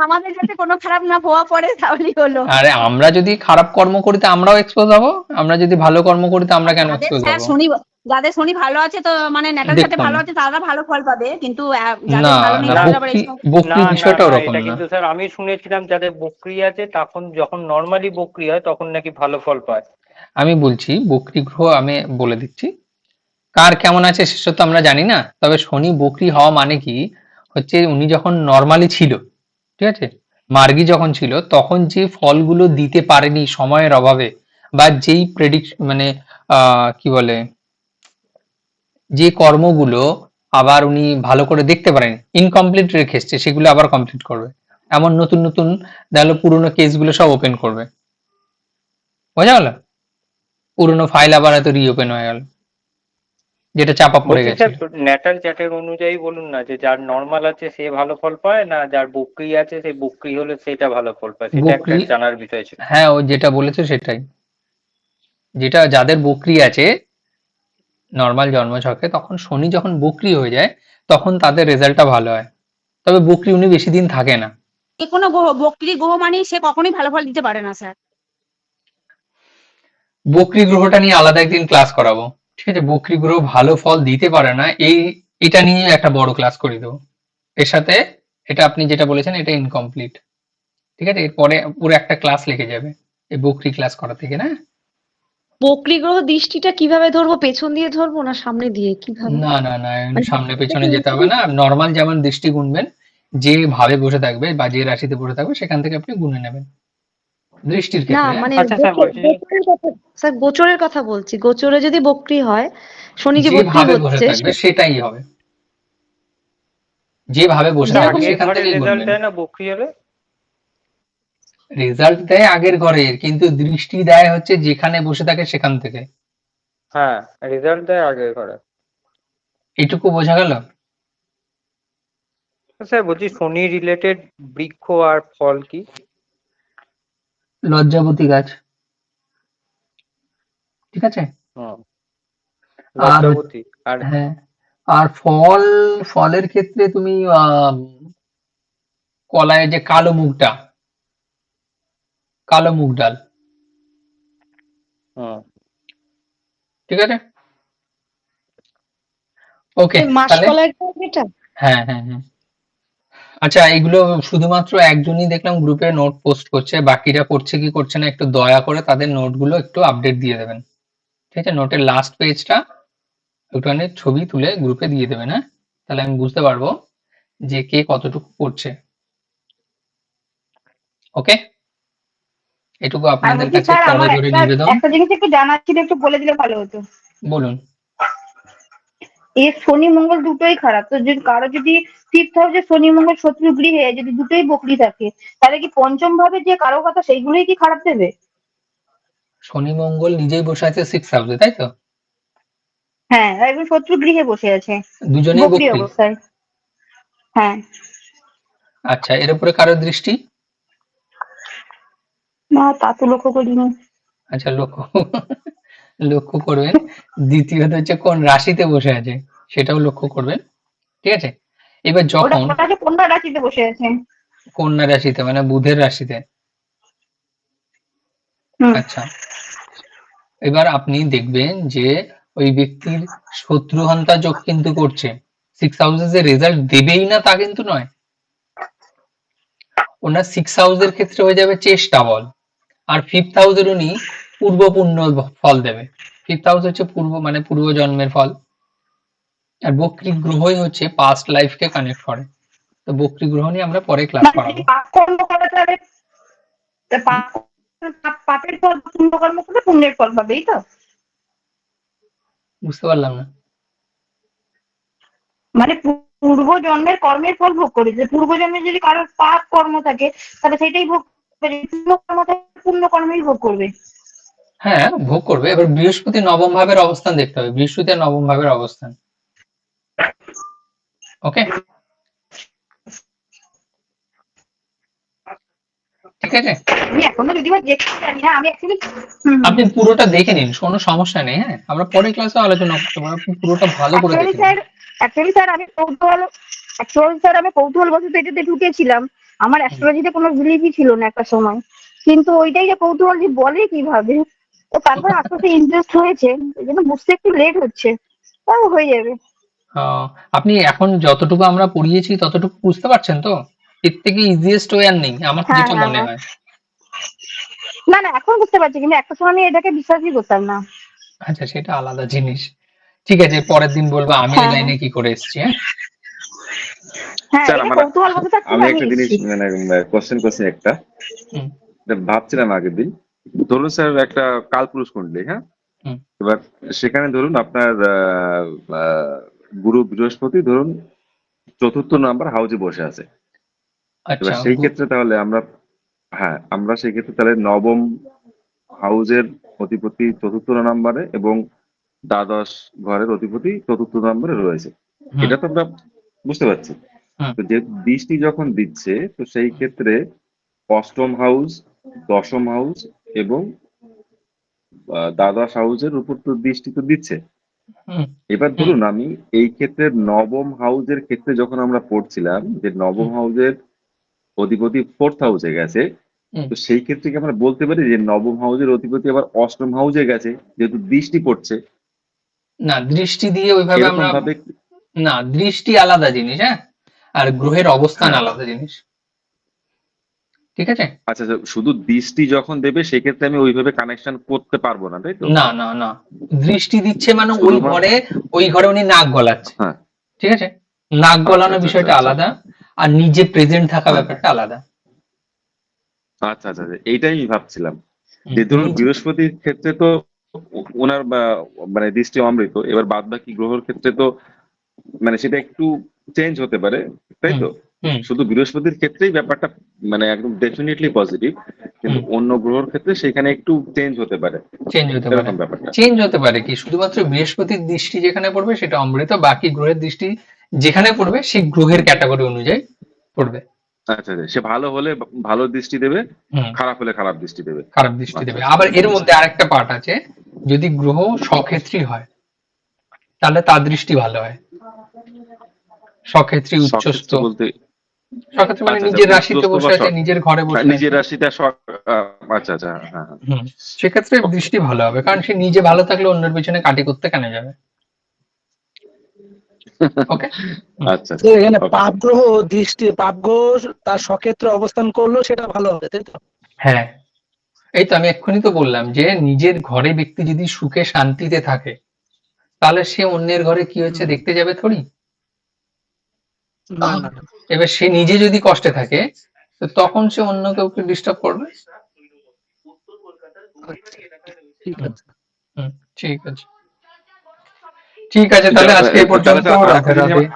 আমাদের যাতে কোনো খারাপ না প্রভাব পড়ে তাহলেই হলো। আরে আমরা যদি খারাপ কর্ম করি তো আমরাও এক্সপোজ হব, আমরা যদি ভালো কর্ম করি তো আমরা কেন যাদের এক্সপোজ স্যার হব? শনি, যাদের শনি ভালো আছে তো মানে নেতার সাথে দেখুন, ভালো আছে তারা ভালো ফল পাবে, কিন্তু না যাদের ভালো নেই না, তারা আবার বকরি এইসব। বকরি না না বিষয়টা না, ওরকম এটা না। কিন্তু স্যার আমি শুনেছিলাম যাদের বকরি আছে তখন যখন নর্মালি বকরি হয় তখন নাকি ভালো ফল পায়। আমি বলছি বকরি গ্রহ, আমি বলে দিচ্ছি কার কেমন আছে সেসব তো আমরা জানি না, তবে শনি বকরি হওয়া মানে কি হচ্ছে, উনি যখন নর্মালি ছিল, ঠিক আছে, মার্গী যখন ছিল তখন যে ফলগুলো দিতে পারেনি সময়ের অভাবে, বা যেই মানে কি বলে, যে কর্মগুলো আবার উনি ভালো করে দেখতে পারেনি, ইনকমপ্লিট রেখে এসছে, সেগুলো আবার কমপ্লিট করবে। এমন নতুন নতুন দেখলো পুরোনো কেসগুলো সব ওপেন করবে। বোঝা গেল? পুরোনো ফাইল আবার হয়তো রিওপেন হয়ে গেল, যেটা চাপা পড়ে বলছি গেছে। স্যার, ন্যাটাল চ্যাটের অনুযায়ী বলুন না, যে যার নর্মাল আছে সে ভালো ফল পায় না যার বকরি আছে সেই বকরি হলে সেটা ভালো ফল পায়, সেটা একটা বকরি, জানার বিষয় ছিল। হ্যাঁ, ও যেটা বলেছে সেটাই, যেটা যাদের বকরি আছে নর্মাল জন্মছকে, তখন শনি যখন বকরি হয়ে যায় তখন তাদের রেজাল্টটা ভালো হয়, তবে বকরি উনি বেশি দিন থাকে না। যে কোনো গ্রহ, বক্রি গ্রহ মানে সে কখনোই ভালো ফল দিতে পারে না স্যার। বকরি গ্রহটা নিয়ে আলাদা একদিন ক্লাস করাবো। ঠিক আছে, বকরি গ্রহ ভালো ফল দিতে পারে না, এটা নিয়ে একটা বড় ক্লাস করে দেবো। এর সাথে এটা আপনি যেটা বলেছেন এটা ইনকমপ্লিট। ঠিক আছে, এরপরে পুরো একটা ক্লাস লেগে যাবে এই বকরি ক্লাস করা থেকে, না? বক্রী গ্রহ দৃষ্টিটা কিভাবে ধরবো, পেছন দিয়ে ধরবো না সামনে দিয়ে, কিভাবে? না না না, মানে সামনে এটা পেছনে কি যেতে হবে না, নর্মাল যেমন দৃষ্টি গুনবেন, যে ভাবে বসে থাকবে বা যে রাশিতে বসে থাকবে সেখান থেকে আপনি গুনে নেবেন দৃষ্টির না ক্ষেত্রে। মানে আচ্ছা স্যার, বলছি গোচরের কথা, স্যার গোচরের কথা বলছি, গোচরে যদি বক্রী হয়, শনি যে যে বক্রী ভাবে বসে হচ্ছে থাকবে সেটাই হবে, যেভাবে বসে যেরকম থাকবে আগের সেখান ঘরে থেকেই রেজাল্ট গুনবেন। দেয় না বকরি হলে? রেজাল্ট দেয় আগের ঘরের, কিন্তু দৃষ্টি দেয় হচ্ছে যেখানে বসে থাকে সেখান থেকে। হ্যাঁ, রেজাল্ট দেয় আগের ঘরে। এটুকু বোঝা গেল? স্যার বলছি শনি রিলেটেড বৃক্ষ আর ফল কি? লজ্জাবতী গাছ। ঠিক আছে, হুম, আর লজ্জাবতী। আর হ্যাঁ, আর ফলের ক্ষেত্রে তুমি কলায় যে কালো মুগ ডাল, হুম, ঠিক আছে, ওকে, তাহলে মাসকলাইয়ের টাইপ এটা? হ্যাঁ হ্যাঁ হ্যাঁ। আচ্ছা, এগুলো শুধুমাত্র একজনই দেখলাম গ্রুপে নোট পোস্ট করছে, বাকিরা করছে কি করছে না একটু দয়া করে তাদের নোটগুলো একটু আপডেট দিয়ে দেবেন, ঠিক আছে? নোটের লাস্ট পেজটা একটুখানি ছবি তুলে গ্রুপে দিয়ে দেবেন, হ্যাঁ? তাহলে আমি বুঝতে পারবো যে কে কতটুকু করছে। ওকে, এটুকু আর আপনাদের বলছি কাছে স্যার, আমার করজোড়ে একটা নিবেদন। একটা জিনিস একটু জানার ছিল, একটু বলে দিলে ভালো হতো। বলুন। এই শনি মঙ্গল দুটোই খারাপ, তো যদি কারো যদি ফিফথ হাউসে শনি মঙ্গল শত্রু গৃহে যদি দুটোই বকরি থাকে, তাহলে কি পঞ্চম ভাবে যে কারো কথা সেইগুলোই কি খারাপ দেবে? শনি মঙ্গল নিজেই বসে আছে 6 হাউসে, তাই তো? হ্যাঁ, একদম শত্রু গৃহে বসে আছে দুজনেই বকরি বকরি। অবস্থায়। হ্যাঁ। আচ্ছা, এর উপরে কারো দৃষ্টি? না, তা তো লক্ষ্য করিনি। আচ্ছা, লক্ষ্য করবেন। দ্বিতীয়ত হচ্ছে কোন রাশিতে বসে আছে সেটাও লক্ষ্য করবেন, ঠিক আছে? এবার ওটা যখন ওটা যে কন্যা রাশিতে বসে আছে। কন্যা রাশিতে মানে বুধের রাশিতে, হুম। আচ্ছা, এবার আপনি দেখবেন যে ওই ব্যক্তির শত্রুহন্তা যোগ কিন্তু করছে। 6 হাউসে যে রেজাল্ট দেবেই না তা কিন্তু নয়, ওনার 6 হাউসের ক্ষেত্রে হয়ে যাবে চেষ্টা বল, আর 5th হাউসের উনি পূর্ব পুণ্য ফল দেবে। 5th হাউস হচ্ছে পূর্ব মানে পূর্ব জন্মের ফল, আর বক্রী গ্রহই হচ্ছে পাস্ট লাইফকে কানেক্ট করে। তো বক্রী গ্রহ নিয়ে আমরা পরে ক্লাস মানে করাবো। যদি পাপ কর্ম করে তাহলে পাপের ফল পুণ্য কর্ম করলে পুণ্যের ফল পাবে, এই তো? বুঝতে পারলাম না। মানে পূর্ব জন্মের কর্মের ফল ভোগ করেছে, পূর্ব জন্মে যদি কারোর পাপ কর্ম থাকে তাহলে সেটাই ভোগ করবে, যদি পুণ্য কর্ম থাকে পুণ্য কর্মেই ভোগ করবে। হ্যাঁ, ভোগ করবে। এবার বৃহস্পতি নবম ভাবের অবস্থান দেখতে হবে, বৃহস্পতি আর নবম ভাবের অবস্থান। ওকে, ঠিক আছে? আমি এখনো যদি বা দেখতে জানি না, আমি অ্যাকচুয়ালি আপনি পুরোটা দেখে নিন, কোনো সমস্যা নেই, হ্যাঁ? আমরা পরের ক্লাসে আলোচনা করতে পারবো, আপনি পুরোটা ভালো করে দেখে নিন। অ্যাকচুয়ালি স্যার আমি কৌতূহলবশত এটাতে ঢুকেছিলাম। আমার অ্যাস্ট্রোলজিতে কোনো বিলিভই ছিল না একটা সময়, কিন্তু ওইটাই যে কৌতূহল যে বলে কিভাবে, তো তারপর আস্তে আস্তে ইন্টারেস্ট হয়েছে, এই জন্য বুঝতে একটু লেট হচ্ছে, তাও হয়ে যাবে। আপনি এখন যতটুকু আমরা পড়িয়েছি ততটুকু বুঝতে পারছেন তো? এর থেকে ইজিয়েস্ট ওয়ে আর নেই আমার হ্যাঁ যেটা হ্যাঁ মনে হ্যাঁ। হয়। না না, এখন বুঝতে পারছি, কিন্তু একটা সময় আমি এটাকে বিশ্বাসই করতাম না। আচ্ছা, সেটা আলাদা জিনিস। ঠিক আছে, পরের দিন বলবো আমি এই হ্যাঁ লাইনে কি করে এসেছি, হ্যাঁ? হ্যাঁ, স্যার এটা আমার কৌতূহলবশত আমি আমি একটা জিনিস এসেছি। মানে কোশ্চেন করছি একটা, হুম, এটা ভাবছিলাম আগের দিন। ধরুন স্যার একটা কালপুরুষ কুণ্ডলী, হ্যাঁ? হুম, এবার সেখানে ধরুন আপনার গুরু বৃহস্পতি ধরুন চতুর্থ নাম্বার হাউসে বসে আছে। আচ্ছা, এবার সেই ক্ষেত্রে তাহলে আমরা সেই ক্ষেত্রে তাহলে নবম হাউসের অধিপতি চতুর্থ নম্বরে এবং দ্বাদশ ঘরের অধিপতি চতুর্থ নম্বরে রয়েছে, হুম, এটা তো আমরা বুঝতে পারছি। হুম, তো যে দৃষ্টি যখন দিচ্ছে তো সেই ক্ষেত্রে অষ্টম হাউস, দশম হাউস এবং দ্বাদশ হাউসের উপর তো দৃষ্টি তো দিচ্ছে। হুম, এবার হুম, ধরুন আমি এই ক্ষেত্রে নবম হাউসের ক্ষেত্রে যখন আমরা পড়ছিলাম যে নবম হুম, হাউসের অধিপতি ফোর্থ হাউসে গেছে, হুম। তো সেই ক্ষেত্রে কি আমরা বলতে পারি যে নবম হাউসের অধিপতি আবার অষ্টম হাউসে গেছে যেহেতু দৃষ্টি পড়ছে, না, দৃষ্টি দিয়ে ওইভাবে এরকম আমরা, ভাবে? না, দৃষ্টি আলাদা জিনিস, হ্যাঁ? আর গ্রহের অবস্থান হ্যাঁ, আলাদা জিনিস, ঠিক আছে? আচ্ছা আচ্ছা, শুধু দৃষ্টি যখন দেবে সেক্ষেত্রে আমি ওইভাবে কানেকশন করতে পারবো না, তাই তো? না না না, দৃষ্টি দিচ্ছে মানে শুধুমাত্র ওই ঘরে উনি নাক গলাচ্ছে, হ্যাঁ, ঠিক আছে? নাক আচ্ছা গলানো আচ্ছা আচ্ছা বিষয়টা আচ্ছা আলাদা, আর নিজে প্রেজেন্ট থাকা হ্যাঁ, ব্যাপারটা আলাদা। আচ্ছা আচ্ছা আচ্ছা, এইটাই আমি ভাবছিলাম হুম, যে ধরুন নিজে, বৃহস্পতির ক্ষেত্রে তো ওনার মানে দৃষ্টি অমৃত, এবার বাদ বাকি গ্রহের ক্ষেত্রে তো মানে সেটা একটু চেঞ্জ হতে পারে, তাই হুম, তো? হুম, শুধু বৃহস্পতির ক্ষেত্রেই ব্যাপারটা মানে একদম ডেফিনেটলি পজিটিভ, কিন্তু হুম, অন্য গ্রহের ক্ষেত্রে সেখানে একটু চেঞ্জ হতে পারে, চেঞ্জ হতে পারে। এরকম ব্যাপারটা। চেঞ্জ হতে পারে কি, শুধুমাত্র বৃহস্পতির দৃষ্টি যেখানে পড়বে সেটা অমৃত, বাকি গ্রহের দৃষ্টি যেখানে পড়বে সেই গ্রহের ক্যাটাগরি অনুযায়ী পড়বে। আচ্ছা আচ্ছা, সে ভালো হলে ভালো দৃষ্টি দেবে, হুম, খারাপ হলে খারাপ দৃষ্টি দেবে। খারাপ দৃষ্টি আচ্ছা দেবে। আচ্ছা, আবার এর বুঝেছি। মধ্যে আরেকটা পার্ট আছে, যদি গ্রহ স্বক্ষেত্রী হয় তাহলে তার দৃষ্টি ভালো হয়। স্বক্ষেত্রী, উচ্চস্থ। সক্ষেত্র বলতে? স্বক্ষেত্রী মানে আচ্ছা আচ্ছা, নিজের রাশিতে উচ্চস্থ বসে বা আছে, নিজের ঘরে বসে নিজের আছে। রাশিটা আচ্ছা আচ্ছা, হ্যাঁ হ্যাঁ হ্যাঁ। হুম, সেক্ষেত্রে দৃষ্টি ভালো হবে, কারণ সে নিজে ভালো থাকলে অন্যের পিছনে কাটি করতে কেন যাবে? ওকে। আচ্ছা তো এখানে okay. পাপ গ্রহ পাপ গ্রহ তার সক্ষেত্রে অবস্থান করলো সেটা ভালো হবে, তাই তো? হ্যাঁ, এই তো আমি এক্ষুনি তো বললাম যে নিজের ঘরে ব্যক্তি যদি সুখে শান্তিতে থাকে তাহলে সে অন্যের ঘরে কি হচ্ছে হুম। দেখতে যাবে থোড়ি। না না না। এবার সে নিজে যদি কষ্টে থাকে তো তখন সে অন্য কাউকে ডিস্টার্ব করবে। আচ্ছা, ঠিক আছে। হুম, ঠিক আছে। ঠিক আছে, তাহলে আজকে এই তাহলে পর্যন্ত। স্যার আরেকটা রাধে জিনিস রাধে।